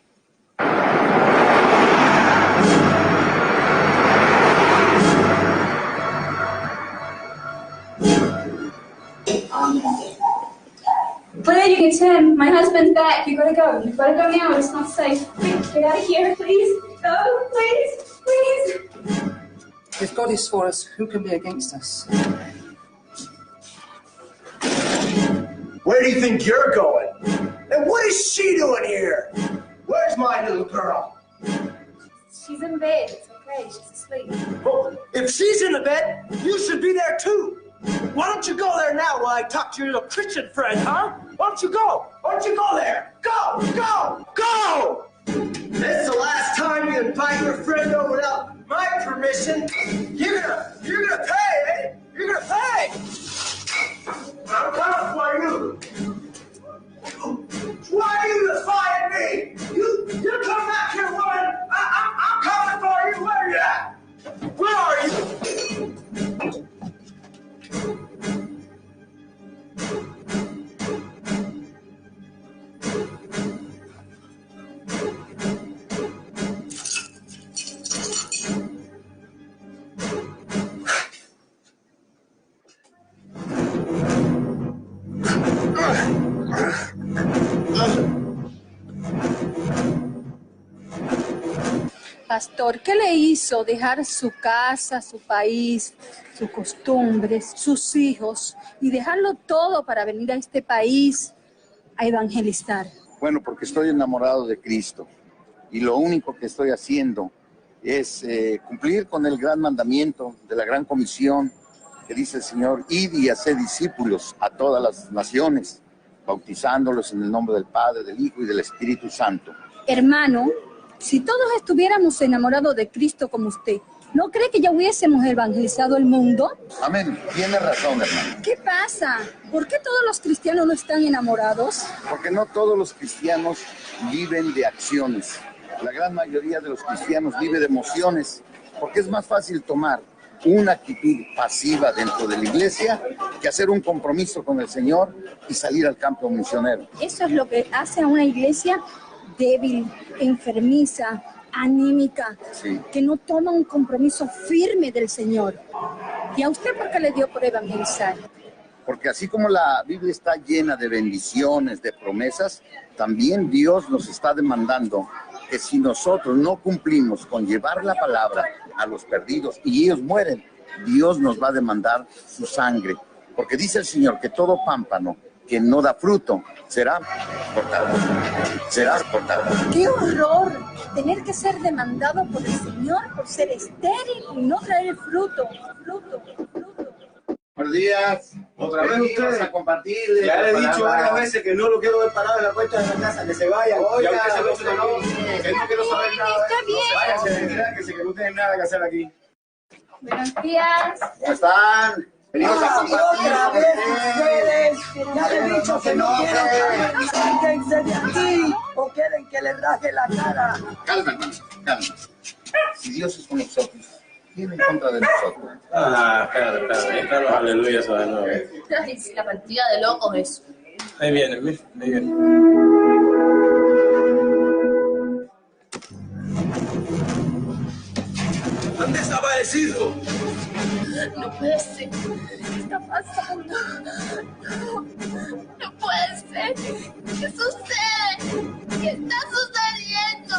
Amen. Claire, you can turn. My husband's back. You gotta go. You gotta go now. It's not safe. Quick, get out of here, please. Go, please, please. If God is for us, who can be against us? Where do you think you're going? And what is she doing here? Where's my little girl? She's in bed. It's okay. She's asleep. Well, if she's in the bed, you should be there too. Why don't you go there now while I talk to your little Christian friend, huh? Why don't you go? Why don't you go there? Go, go, go! This is the last time you invite your friend over without my permission. You're gonna pay, eh? You're gonna pay! I'm coming for you! Why are you defying me? You come back here, woman! I'm coming for you! Where are you at? Where are you? Pastor, ¿qué le hizo dejar su casa, su país, sus costumbres, sus hijos y dejarlo todo para venir a este país a evangelizar? Bueno, porque estoy enamorado de Cristo y lo único que estoy haciendo es cumplir con el gran mandamiento de la gran comisión que dice el Señor: id y haced discípulos a todas las naciones, bautizándolos en el nombre del Padre, del Hijo y del Espíritu Santo. Hermano, si todos estuviéramos enamorados de Cristo como usted, ¿no cree que ya hubiésemos evangelizado el mundo? Amén. Tiene razón, hermano. ¿Qué pasa? ¿Por qué todos los cristianos no están enamorados? Porque no todos los cristianos viven de acciones. La gran mayoría de los cristianos vive de emociones, porque es más fácil tomar una actitud pasiva dentro de la iglesia que hacer un compromiso con el Señor y salir al campo misionero. Eso es lo que hace a una iglesia débil, enfermiza, anímica, sí, que no toma un compromiso firme del Señor. ¿Y a usted por qué le dio por evangelizar? Porque así como la Biblia está llena de bendiciones, de promesas, también Dios nos está demandando que si nosotros no cumplimos con llevar la palabra a los perdidos y ellos mueren, Dios nos va a demandar su sangre. Porque dice el Señor que todo pámpano que no da fruto será cortado. Será cortado. ¡Qué horror! Tener que ser demandado por el Señor por ser estéril y no traer fruto. Buenos días. Otra vez ustedes a compartirle. Ya le he dicho varias veces que no lo quiero ver parado en la puerta de la casa, que se vaya. Oiga, ya usted se lo que no quiero saber nada. Está bien. Váyanse, quédense, que no tienen nada que hacer aquí. Buenos días. ¿Cómo están? Venimos a compartir. Otra vez ustedes, ya les he dicho que no quieren, sáquense de aquí o quieren que les raje la cara. Calma, hermanos, calma. Si Dios es con nosotros, ¿quién en contra de nosotros? Espérate, están los aleluyas de nuevo. Ay, la partida de locos eso. Ahí vienen, ahí vienen. ¿Dónde está padecido? No puede ser. ¿Qué está pasando? No puede ser. ¿Qué sucede? ¿Qué está sucediendo?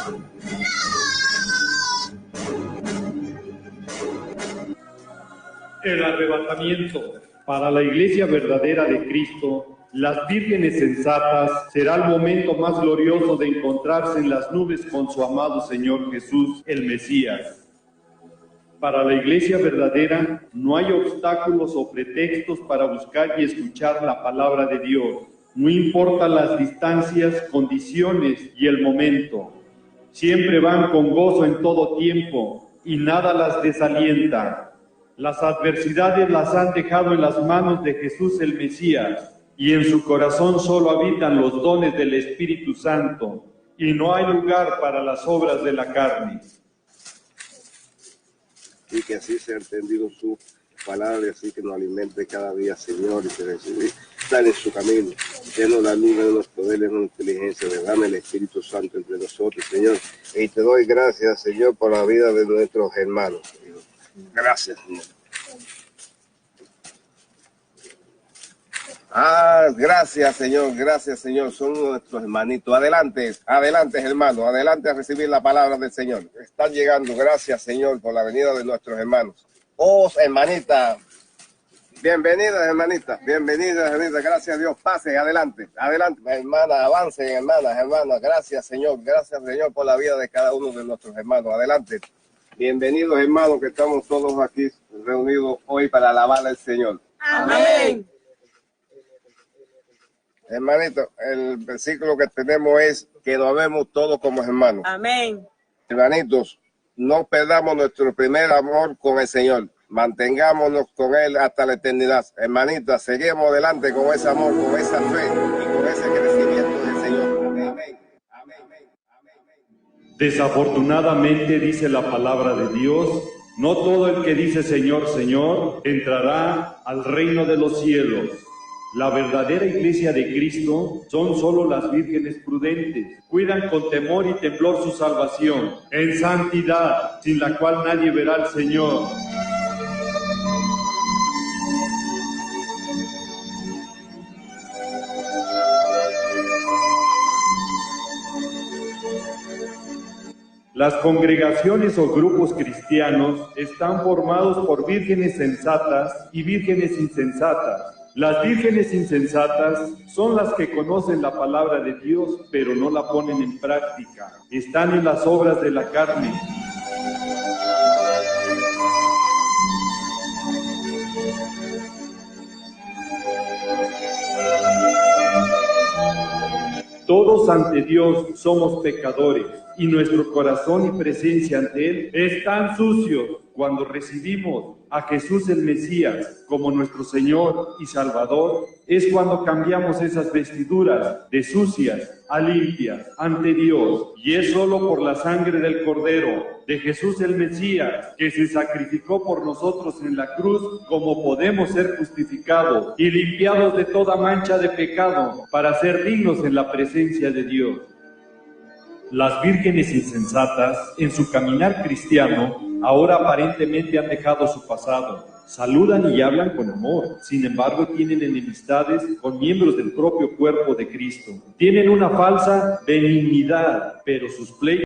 El arrebatamiento. Para la iglesia verdadera de Cristo, las vírgenes sensatas, será el momento más glorioso de encontrarse en las nubes con su amado Señor Jesús, el Mesías. Para la iglesia verdadera, no hay obstáculos o pretextos para buscar y escuchar la palabra de Dios. No importa las distancias, condiciones y el momento. Siempre van con gozo en todo tiempo y nada las desalienta. Las adversidades las han dejado en las manos de Jesús el Mesías, y en su corazón solo habitan los dones del Espíritu Santo, y no hay lugar para las obras de la carne. y que así sea entendido su palabra y así que nos alimente cada día, Señor, y que dale en su camino, llenos la luz de los poderes, de la inteligencia, derrame el Espíritu Santo entre nosotros, Señor, y te doy gracias, Señor, por la vida de nuestros hermanos, Señor. Gracias, Señor. Gracias, Señor, son nuestros hermanitos. Adelante, hermanos, adelante a recibir la palabra del Señor. Están llegando, gracias, Señor, por la venida de nuestros hermanos. Hermanita, bienvenidas, hermanita, gracias a Dios, pasen, adelante, hermanas, avancen, hermanas, gracias, Señor, por la vida de cada uno de nuestros hermanos, adelante. Bienvenidos, hermanos, que estamos todos aquí reunidos hoy para alabar al Señor. Amén. Hermanito, el versículo que tenemos es que nos vemos todos como hermanos. Amén. Hermanitos, no perdamos nuestro primer amor con el Señor. Mantengámonos con Él hasta la eternidad. Hermanitas, seguimos adelante con ese amor, con esa fe y con ese crecimiento del Señor. Amén. Desafortunadamente, dice la palabra de Dios, no todo el que dice Señor, Señor, entrará al reino de los cielos. La verdadera iglesia de Cristo son solo las vírgenes prudentes. Cuidan con temor y temblor su salvación, en santidad, sin la cual nadie verá al Señor. Las congregaciones o grupos cristianos están formados por vírgenes sensatas y vírgenes insensatas. Las vírgenes insensatas son las que conocen la palabra de Dios, pero no la ponen en práctica. Están en las obras de la carne. Todos ante Dios somos pecadores y nuestro corazón y presencia ante Él están sucios. Cuando recibimos a Jesús el Mesías como nuestro Señor y Salvador, es cuando cambiamos esas vestiduras de sucias a limpias ante Dios. Y es solo por la sangre del Cordero, de Jesús el Mesías, que se sacrificó por nosotros en la cruz, como podemos ser justificados y limpiados de toda mancha de pecado para ser dignos en la presencia de Dios. Las vírgenes insensatas, en su caminar cristiano, ahora aparentemente han dejado su pasado. Saludan y hablan con amor, sin embargo tienen enemistades con miembros del propio cuerpo de Cristo. Tienen una falsa benignidad, pero sus pleitos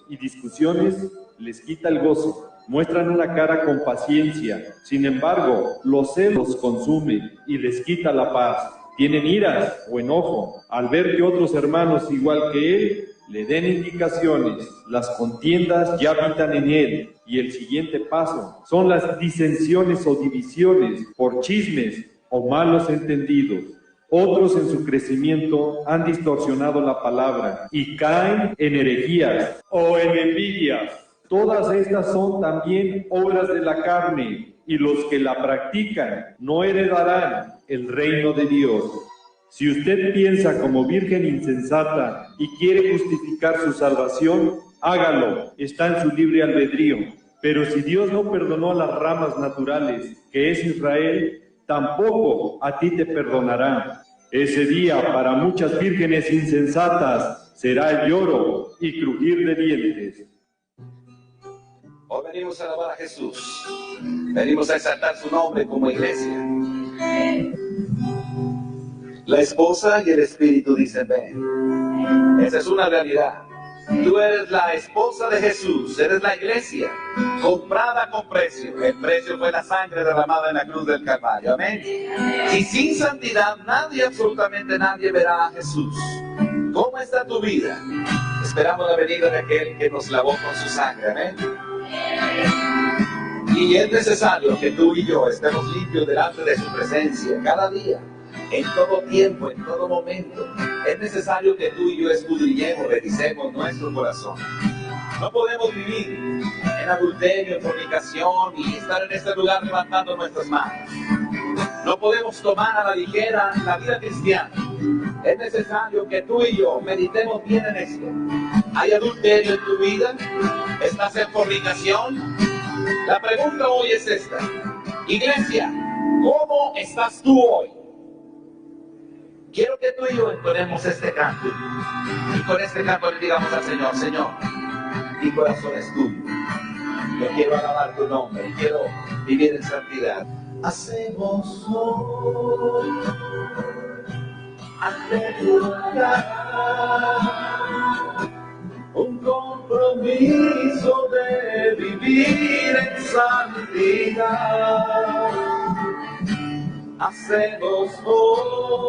y discusiones les quita el gozo. Muestran una cara con paciencia, sin embargo los celos consumen y les quita la paz. Tienen iras o enojo al ver que otros hermanos igual que él le den indicaciones. Las contiendas ya habitan en él, y el siguiente paso son las disensiones o divisiones por chismes o malos entendidos. Otros en su crecimiento han distorsionado la palabra y caen en herejías o en envidias. Todas estas son también obras de la carne, y los que la practican no heredarán el reino de Dios. Si usted piensa como virgen insensata y quiere justificar su salvación, hágalo, está en su libre albedrío. Pero si Dios no perdonó las ramas naturales, que es Israel, tampoco a ti te perdonará. Ese día para muchas vírgenes insensatas será el lloro y crujir de dientes. Hoy venimos a alabar a Jesús. Venimos a exaltar su nombre como iglesia. La esposa y el espíritu dicen ven. Esa es una realidad. Tú eres la esposa de Jesús, eres la iglesia, comprada con precio. El precio fue la sangre derramada en la cruz del Calvario. Amén. Y sin santidad nadie, absolutamente nadie verá a Jesús. ¿Cómo está tu vida? Esperamos la venida de aquel que nos lavó con su sangre. Amén. Y es necesario que tú y yo estemos limpios delante de su presencia cada día. En todo tiempo, en todo momento, es necesario que tú y yo escudriñemos, revisemos nuestro corazón. No podemos vivir en adulterio, en fornicación y estar en este lugar levantando nuestras manos. No podemos tomar a la ligera la vida cristiana. Es necesario que tú y yo meditemos bien en esto. ¿Hay adulterio en tu vida? ¿Estás en fornicación? La pregunta hoy es esta. Iglesia, ¿cómo estás tú hoy? Quiero que tú y yo entonemos este canto. Y con este canto le digamos al Señor, Señor, mi corazón es tuyo. Yo quiero alabar tu nombre y quiero vivir en santidad. Hacemos hoy ante tu altar un compromiso de vivir en santidad. Hacemos hoy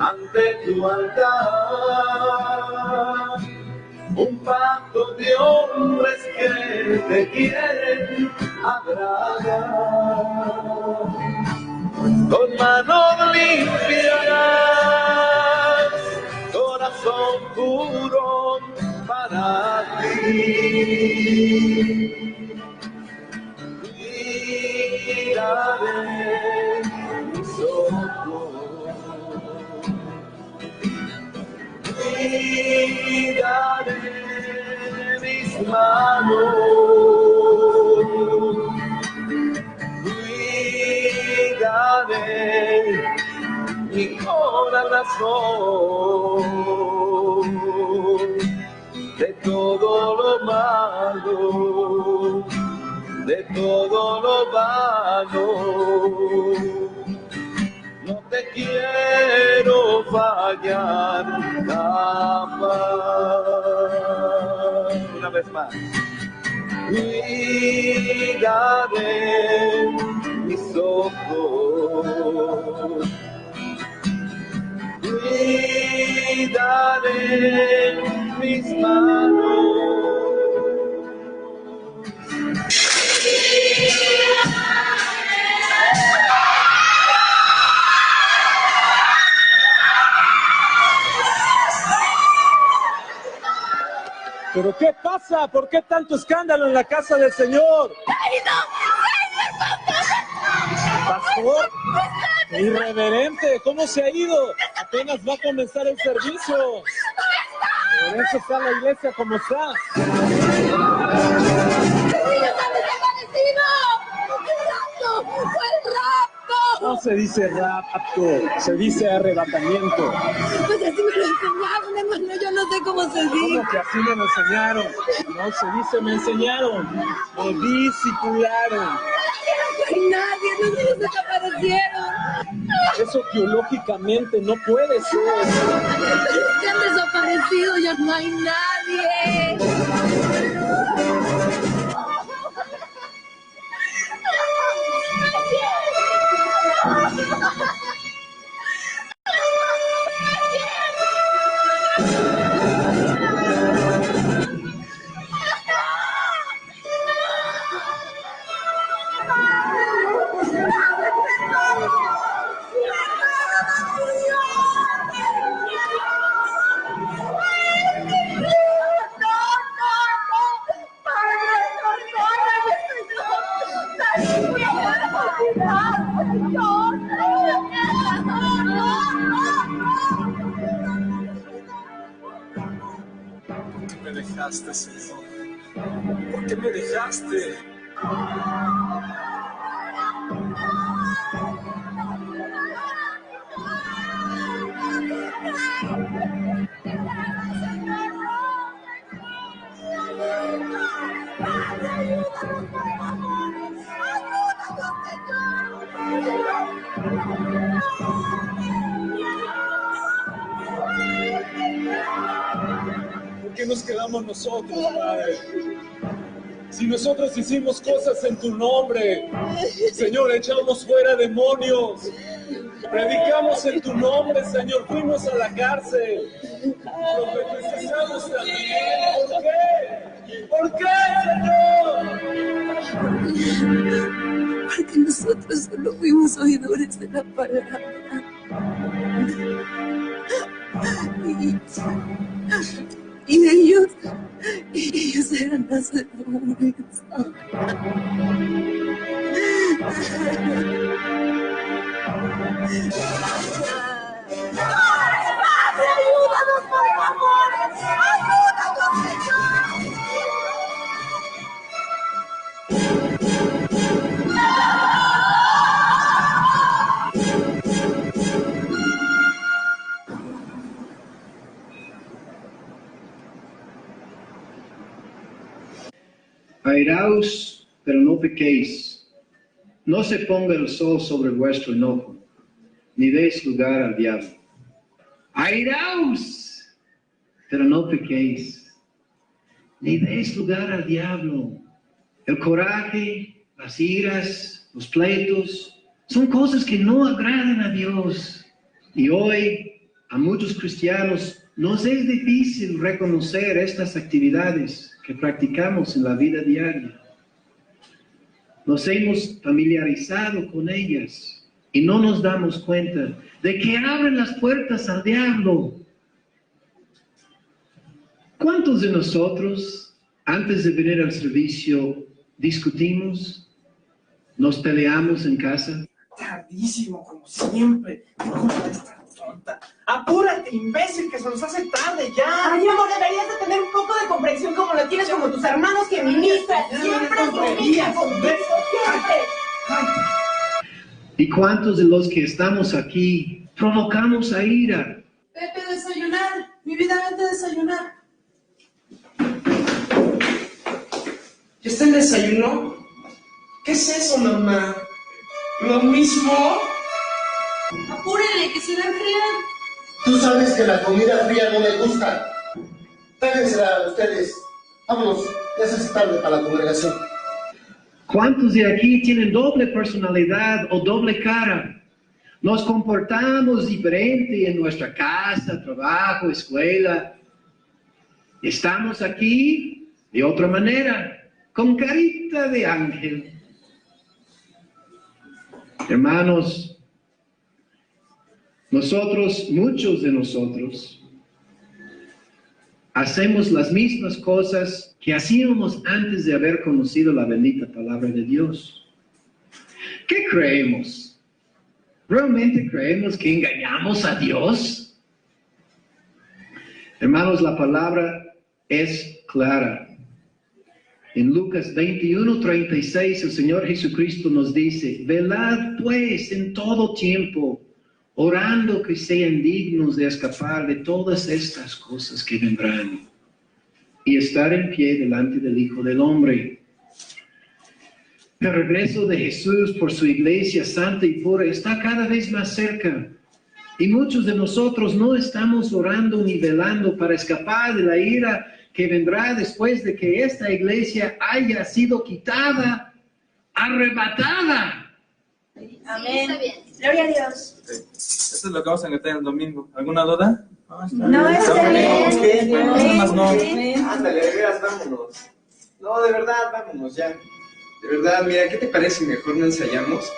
ante tu altar un pacto de hombres que te quieren agradar. Con manos limpias, corazón puro para ti. Cuidaré mis ojos, cuidaré mis manos, cuidaré mi corazón de todo lo malo, de todo lo vano. No te quiero fallar jamás. Una vez más. Cuidaré mis ojos, cuidaré mis manos. ¿Pero qué pasa? ¿Por qué tanto escándalo en la casa del Señor? Pastor, irreverente, ¿cómo se ha ido? Apenas va a comenzar el servicio. Por eso está la iglesia como está. No se dice rapto, se dice arrebatamiento. Pues así me lo enseñaron, hermano, yo no sé cómo se dice. ¿Cómo que así me lo enseñaron? No se dice me enseñaron, me discipularon. No hay nadie, los niños desaparecieron. Eso teológicamente no puede ser. Se han desaparecido, ya no hay nadie. Me dejaste, Señor. ¿Por qué me dejaste? ¿Por qué nos quedamos nosotros, Padre? Si nosotros hicimos cosas en tu nombre, Señor, echamos fuera demonios, predicamos en tu nombre, Señor, fuimos a la cárcel, profetizamos también. ¿Por qué? ¿Por qué, Señor? Porque nosotros solo fuimos oidores de la palabra. Y ellos eran hacedores. ¡Padre, ayúdanos, por favor! ¡Ayúdanos, Señor! Airaos, pero no pequéis. No se ponga el sol sobre vuestro enojo, ni deis lugar al diablo. Airaos, pero no pequéis, ni deis lugar al diablo. El coraje, las iras, los pleitos, son cosas que no agradan a Dios. Y hoy, a muchos cristianos, nos es difícil reconocer estas actividades que practicamos en la vida diaria. Nos hemos familiarizado con ellas y no nos damos cuenta de que abren las puertas al diablo. ¿Cuántos de nosotros, antes de venir al servicio, discutimos? ¿Nos peleamos en casa? Tardísimo, como siempre. ¿Qué culpa de esta tonta? ¡Apúrate, imbécil, que se nos hace tarde ya! Ay, amor, deberías de tener un poco de comprensión como lo tienes como tus hermanos que ministran. Siempre comunican contigo, siempre. ¿Y cuántos de los que estamos aquí provocamos a ira? Pepe, desayunar. Mi vida, vete a desayunar. ¿Ya está el desayuno? ¿Qué es eso, mamá? ¿Lo mismo? Apúrenle, que se va a enfriar. Tú sabes que la comida fría no me gusta. Tráigensela ustedes. Vámonos, ya se hace tarde para la congregación. ¿Cuántos de aquí tienen doble personalidad o doble cara? Nos comportamos diferente en nuestra casa, trabajo, escuela. Estamos aquí de otra manera, con carita de ángel. Hermanos, muchos de nosotros, hacemos las mismas cosas que hacíamos antes de haber conocido la bendita palabra de Dios. ¿Qué creemos? ¿Realmente creemos que engañamos a Dios? Hermanos, la palabra es clara. En Lucas 21:36 el Señor Jesucristo nos dice: velad pues en todo tiempo, orando que sean dignos de escapar de todas estas cosas que vendrán, y estar en pie delante del Hijo del Hombre. El regreso de Jesús por su iglesia santa y pura está cada vez más cerca. Y muchos de nosotros no estamos orando ni velando para escapar de la ira que vendrá después de que esta iglesia haya sido quitada, arrebatada. Amén. Gloria a Dios. Sí. Eso es lo que vamos a encontrar el domingo. ¿Alguna duda? No, está bien. No. Ándale, de veras, vámonos. No, de verdad, vámonos ya. De verdad, mira, ¿qué te parece si mejor no ensayamos?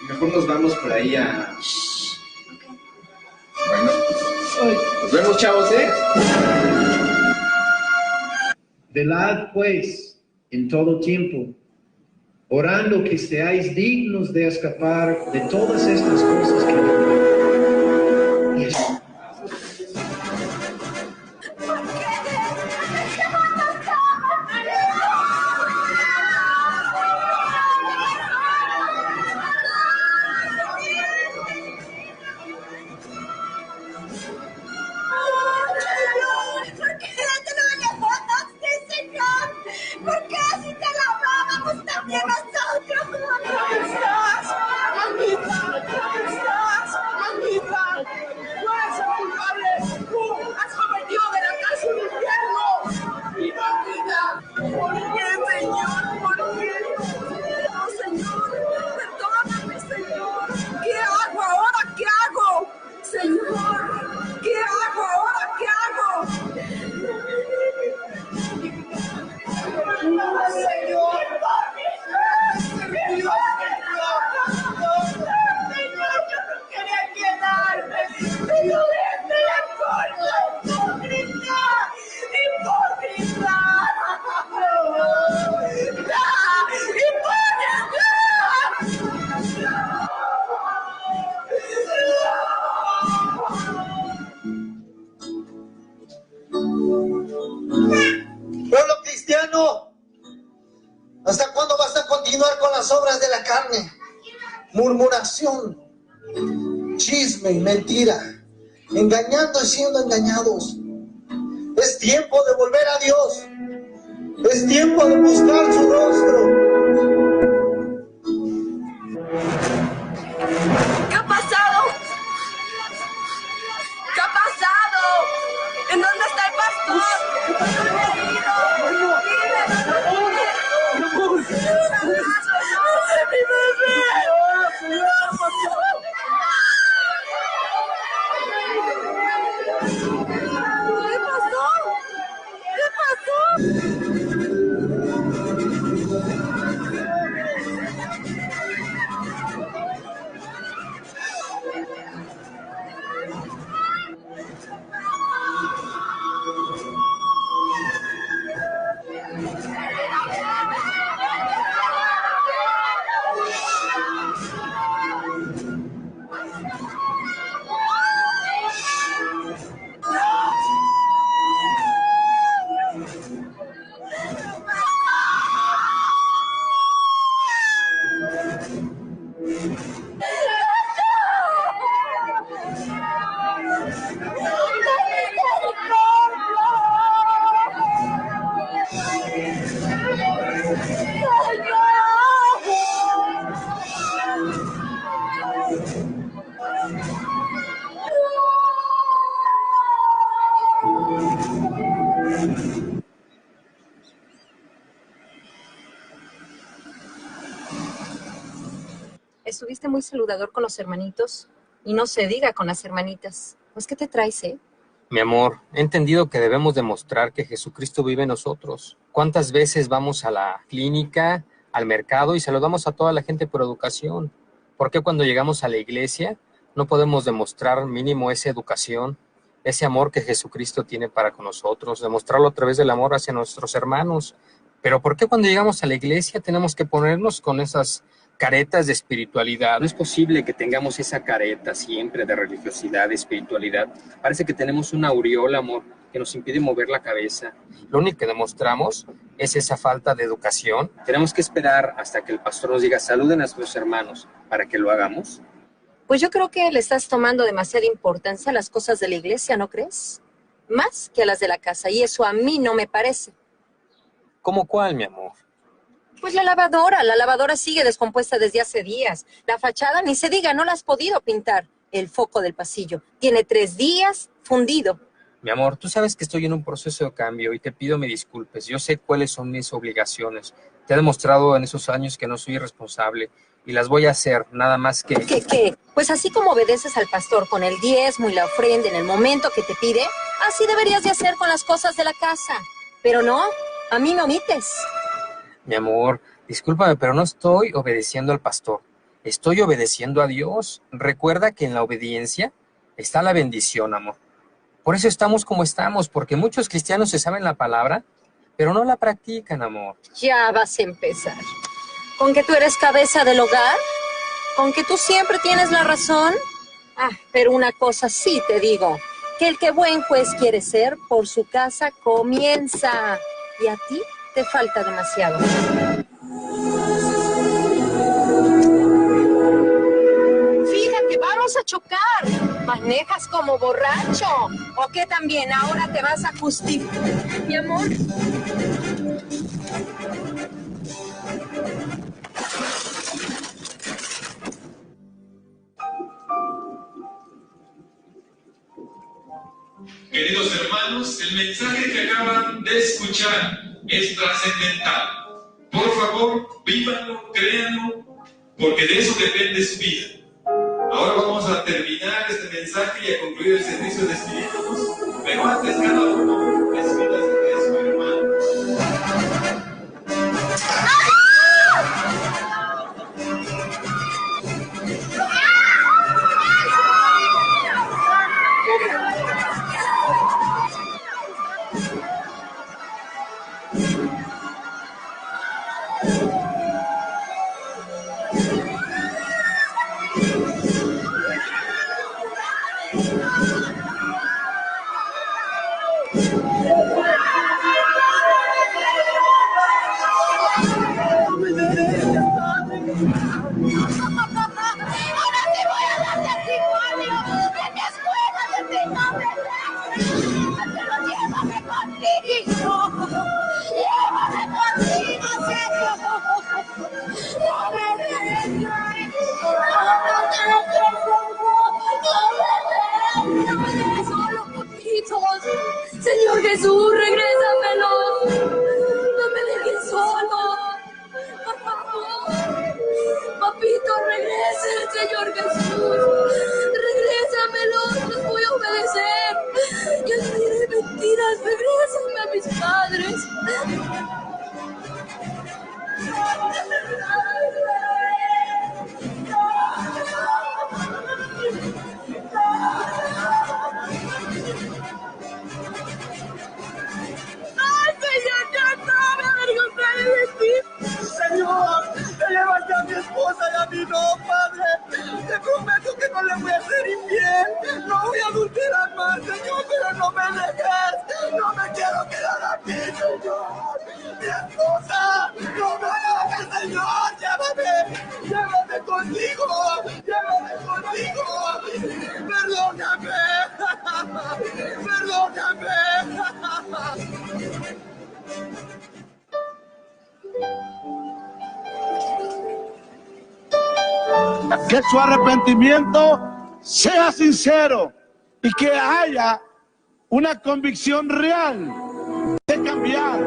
Mejor nos vamos por ahí a... Bueno, nos vemos, chavos, ¿eh? Velad pues en todo tiempo, orando que seáis dignos de escapar de todas estas cosas que vendrán. Pueblo cristiano, ¿hasta cuándo vas a continuar con las obras de la carne? Murmuración, chisme y mentira, engañando y siendo engañados. Es tiempo de volver a Dios. Es tiempo de buscar su rostro. ¿Qué ha pasado? ¿Qué ha pasado? ¿En dónde está el pastor? ¿Qué pasó? ¿Qué pasó? Estuviste muy saludador con los hermanitos y no se diga con las hermanitas. Pues, ¿qué te traes, eh? Mi amor, he entendido que debemos demostrar que Jesucristo vive en nosotros. ¿Cuántas veces vamos a la clínica, al mercado y saludamos a toda la gente por educación? ¿Por qué cuando llegamos a la iglesia no podemos demostrar mínimo esa educación, ese amor que Jesucristo tiene para con nosotros, demostrarlo a través del amor hacia nuestros hermanos? Pero ¿por qué cuando llegamos a la iglesia tenemos que ponernos con esas caretas de espiritualidad? No es posible que tengamos esa careta siempre de religiosidad, de espiritualidad. Parece que tenemos una aureola, amor, que nos impide mover la cabeza. Lo único que demostramos es esa falta de educación. Tenemos que esperar hasta que el pastor nos diga, saluden a nuestros hermanos, para que lo hagamos. Pues yo creo que le estás tomando demasiada importancia a las cosas de la iglesia, ¿no crees? Más que a las de la casa, y eso a mí no me parece. ¿Cómo cuál, mi amor? Pues la lavadora sigue descompuesta desde hace días. La fachada, ni se diga, no la has podido pintar. El foco del pasillo tiene 3 días fundido. Mi amor, tú sabes que estoy en un proceso de cambio y te pido me disculpes. Yo sé cuáles son mis obligaciones. Te he demostrado en esos años que no soy irresponsable y las voy a hacer, nada más que... ¿Qué? Pues así como obedeces al pastor con el diezmo y la ofrenda en el momento que te pide, así deberías de hacer con las cosas de la casa. Pero no, a mí me omites. Mi amor, discúlpame, pero no estoy obedeciendo al pastor. Estoy obedeciendo a Dios. Recuerda que en la obediencia está la bendición, amor. Por eso estamos como estamos, porque muchos cristianos se saben la palabra, pero no la practican, amor. Ya vas a empezar. ¿Con que tú eres cabeza del hogar? ¿Con que tú siempre tienes la razón? Pero una cosa sí te digo, que el que buen juez quiere ser, por su casa comienza. Y a ti te falta demasiado. Fíjate, vamos a chocar. Manejas como borracho. ¿O qué también? Ahora te vas a justificar. Mi amor. Queridos hermanos, el mensaje que acaban de escuchar es trascendental. Por favor, vívanlo, créanlo, porque de eso depende su vida. Ahora vamos a terminar este mensaje y a concluir el servicio de espíritus, pero antes cada uno despídase de su hermano. Jesús, regrésamelo. No me dejes solo. Por favor. Papito, regrese, Señor Jesús. Regrésamelo, los voy a obedecer. Yo no diré mentiras, regrésame a mis padres. ¡Ay, Señor, ya no me avergonzaré de ti! Señor, te llevaste a mi esposa y a mí no, Padre. Te prometo que no le voy a hacer infiel. No voy a adulterar más, Señor, pero no me dejes. No me quiero quedar aquí, Señor. Mi esposa, no me dejes, Señor. Llévame contigo. Llévame contigo. Perdóname. Perdóname. Que su arrepentimiento sea sincero y que haya una convicción real de cambiar.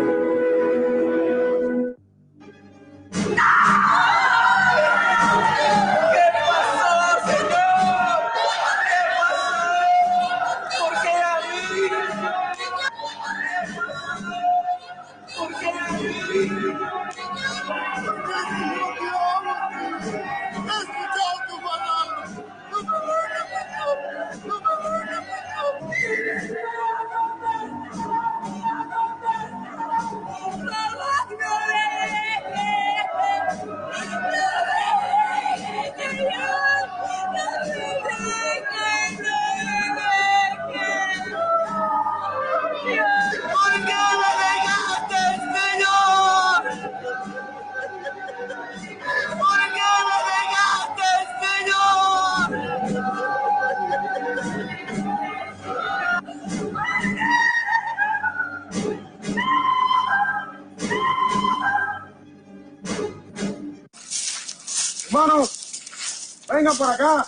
Hermanos, vengan para acá.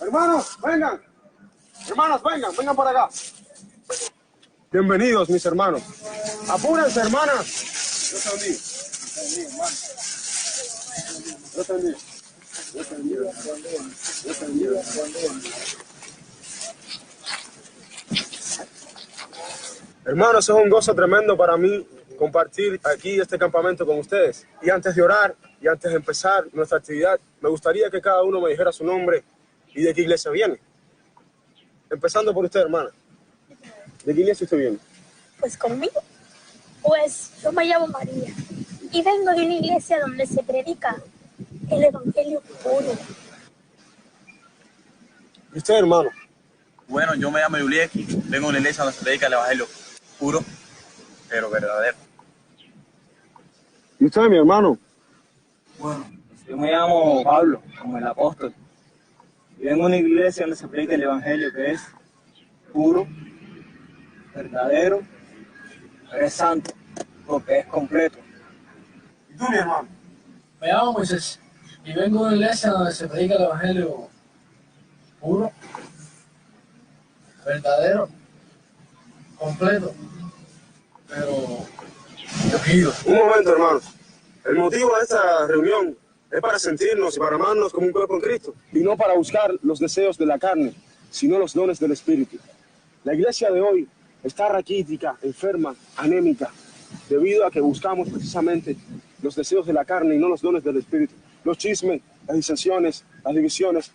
Hermanos, vengan. Hermanos, vengan para acá. Bienvenidos, mis hermanos. Apúrense, hermanas. Dios te bendiga. Dios te bendiga. Dios te bendiga. Dios te bendiga. Dios te bendiga. Hermanos, es un gozo tremendo para mí compartir aquí este campamento con ustedes. Y antes de orar y antes de empezar nuestra actividad, me gustaría que cada uno me dijera su nombre y de qué iglesia viene. Empezando por usted, hermana. ¿De qué iglesia usted viene? Pues conmigo. Pues yo me llamo María y vengo de una iglesia donde se predica el evangelio puro. ¿Y usted, hermano? Bueno, yo me llamo Yulieki, vengo de una iglesia donde se predica el evangelio puro, pero verdadero. ¿Y usted, mi hermano? Bueno, yo me llamo Pablo, como el apóstol. Y vengo de una iglesia donde se predica el evangelio que es puro, verdadero, pero es santo, porque es completo. ¿Y tú, mi hermano? Me llamo Moisés y vengo de una iglesia donde se predica el evangelio puro, verdadero, completo, pero escogido. Un momento, hermanos. El motivo de esta reunión es para sentirnos y para amarnos como un cuerpo en Cristo, y no para buscar los deseos de la carne, sino los dones del Espíritu. La iglesia de hoy está raquítica, enferma, anémica, debido a que buscamos precisamente los deseos de la carne y no los dones del Espíritu. Los chismes, las disensiones, las divisiones,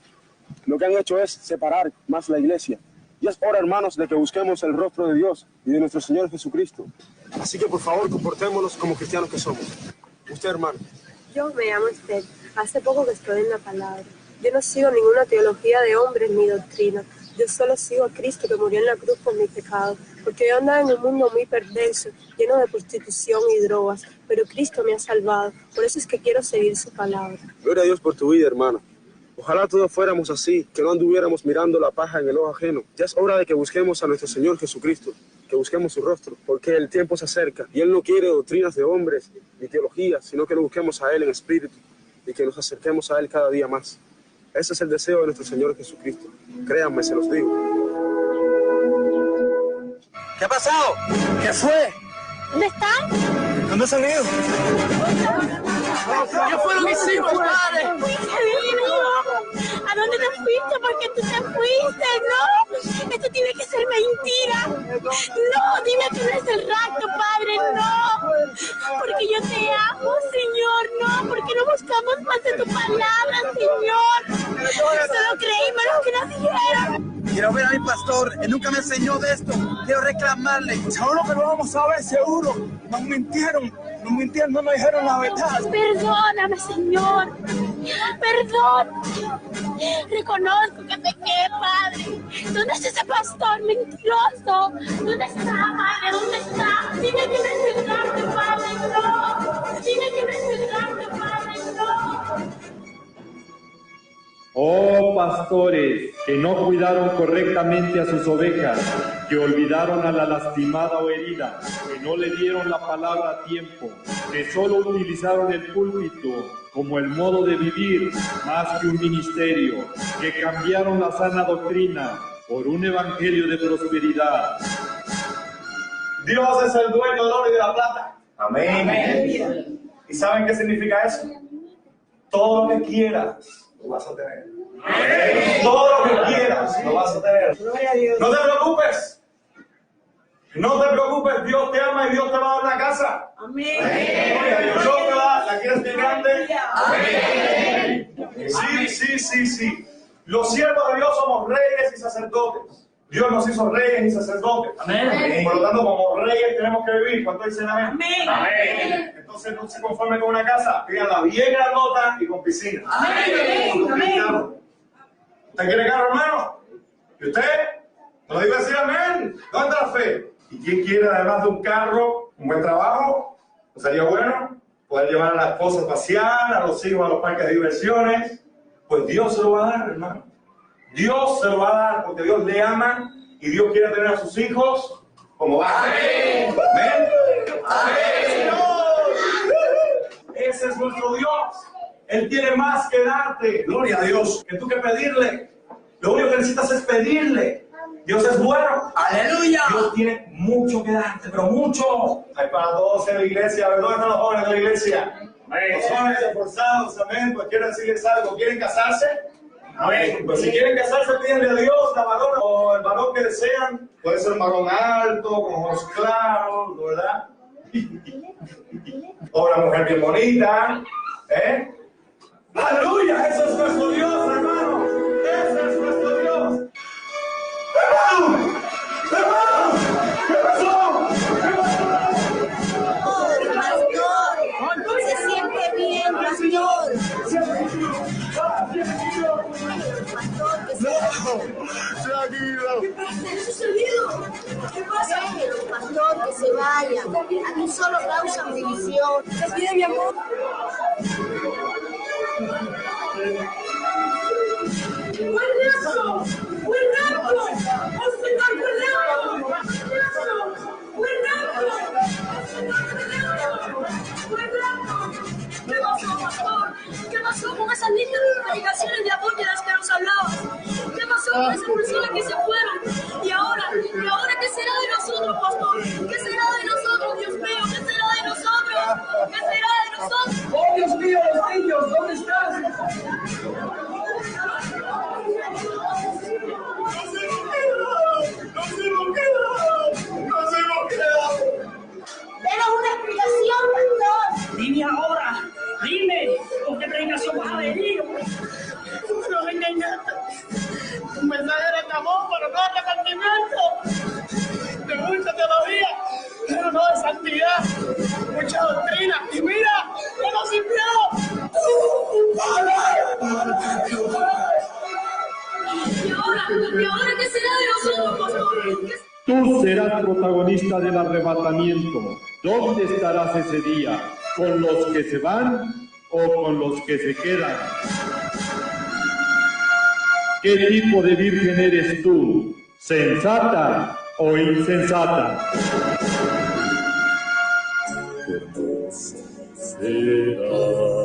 lo que han hecho es separar más la iglesia. Y es hora, hermanos, de que busquemos el rostro de Dios y de nuestro Señor Jesucristo. Así que, por favor, comportémonos como cristianos que somos. Usted, hermano. Yo me llamo Esther. Hace poco que estoy en la palabra. Yo no sigo ninguna teología de hombres ni doctrina. Yo solo sigo a Cristo que murió en la cruz por mis pecados. Porque yo andaba en un mundo muy perverso, lleno de prostitución y drogas. Pero Cristo me ha salvado. Por eso es que quiero seguir su palabra. Gloria a Dios por tu vida, hermana. Ojalá todos fuéramos así, que no anduviéramos mirando la paja en el ojo ajeno. Ya es hora de que busquemos a nuestro Señor Jesucristo, que busquemos su rostro, porque el tiempo se acerca y Él no quiere doctrinas de hombres ni teologías, sino que lo busquemos a Él en espíritu y que nos acerquemos a Él cada día más. Ese es el deseo de nuestro Señor Jesucristo. Créanme, se los digo. ¿Qué ha pasado? ¿Qué fue? ¿Dónde están? ¿Dónde se han ido? ¿Qué fueron mis hijos, padre? ¿A dónde te fuiste? ¿Por qué tú te fuiste? No, esto tiene que ser mentira. No, dime que no es el rapto, padre, no. Porque yo te amo, Señor, no, porque no buscamos más de tu palabra, Señor. Solo creímos lo que nos dijeron. Quiero ver a mi pastor, él nunca me enseñó de esto. Quiero reclamarle. Seguro que lo vamos a ver, seguro. Nos mintieron, no nos dijeron la verdad. Perdóname, Señor. Perdón. Reconozco que pequé, Padre. ¿Dónde está ese pastor mentiroso? ¿Dónde está, Padre? ¿Dónde está? Dime que me entregaste, Padre. No. Dime que me entregaste, Padre. No. Oh pastores, que no cuidaron correctamente a sus ovejas, que olvidaron a la lastimada o herida, que no le dieron la palabra a tiempo, que solo utilizaron el púlpito como el modo de vivir más que un ministerio, que cambiaron la sana doctrina por un evangelio de prosperidad. Dios es el dueño del oro y de la plata. Amén. Amén. ¿Y saben qué significa eso? Todo lo que quieras lo vas a tener. Amén. Todo lo que quieras lo vas a tener. No te preocupes. No te preocupes, Dios te ama y Dios te va a dar una casa. Amén. Dios te va, ¿la quieres bien grande? Amén. Sí. Los siervos de Dios somos reyes y sacerdotes. Dios nos hizo reyes y sacerdotes. Amén. Por lo tanto, como reyes tenemos que vivir. ¿Cuántos dicen amén? Amén. Entonces no se conformen con una casa, pídanla bien grandota y con piscina. Amén. ¿Usted quiere carro, hermano? ¿Y usted? ¿No diga así amén? ¿Dónde está la fe? ¿Y quién quiere, además de un carro, un buen trabajo? ¿No sería bueno poder llevar a la esposa a pasear, a los hijos a los parques de diversiones? Pues Dios se lo va a dar, hermano. Dios se lo va a dar porque Dios le ama y Dios quiere tener a sus hijos como va. Amén. Amén. Amén. Ese es nuestro Dios. Él tiene más que darte, gloria a Dios, que tú que pedirle. Lo único que necesitas es pedirle. Dios es bueno. Aleluya. Dios tiene mucho que darte, pero mucho. Hay para todos en la iglesia. ¿Dónde están los jóvenes de la iglesia? Amén. Los jóvenes esforzados, amén. Pues quiero decirles algo. ¿Quieren casarse? Amén. Pues si quieren casarse, pídenle a Dios la varona o el varón que desean. Puede ser un varón alto, con ojos claros, ¿verdad? O una mujer bien bonita. ¡Aleluya! Ese es nuestro Dios, hermano. Ese es nuestro Dios. ¡Hermano! ¡Hermano! ¿Qué pasó? Pastor, se siente bien, pastor. ¿Qué sucedido? ¿Qué pasa? Pastor, que se vaya. Aquí solo causan división. ¿Estás bien, mi amor? ¡Buen rato! ¡Buen rato! ¡Hospital, buen rato! ¡Buen rato! ¡Buen rato! ¿Qué pasó, pastor? ¿Qué pasó con esas lindas predicaciones de amor de las que nos hablabas? ¿Qué pasó con esas personas que se fueron? ¿Y ahora qué será de nosotros, pastor? ¿Qué será de nosotros, Dios mío? ¿Qué será de nosotros? ¿Qué será de nosotros? ¡Oh, Dios mío, los niños! ¿Dónde están? Denos una explicación, pastor. Dime ahora, dime, ¿con qué predicación vas a venir? Nos engañaste. Un verdadero amor, pero no arrepentimiento. De mucha teología, pero no de santidad. Mucha doctrina. Y mira, que nos sintió. ¿Y ahora qué será de nosotros, pastor? Tú serás protagonista del arrebatamiento. ¿Dónde estarás ese día? ¿Con los que se van o con los que se quedan? ¿Qué tipo de virgen eres tú? ¿Sensata o insensata? Será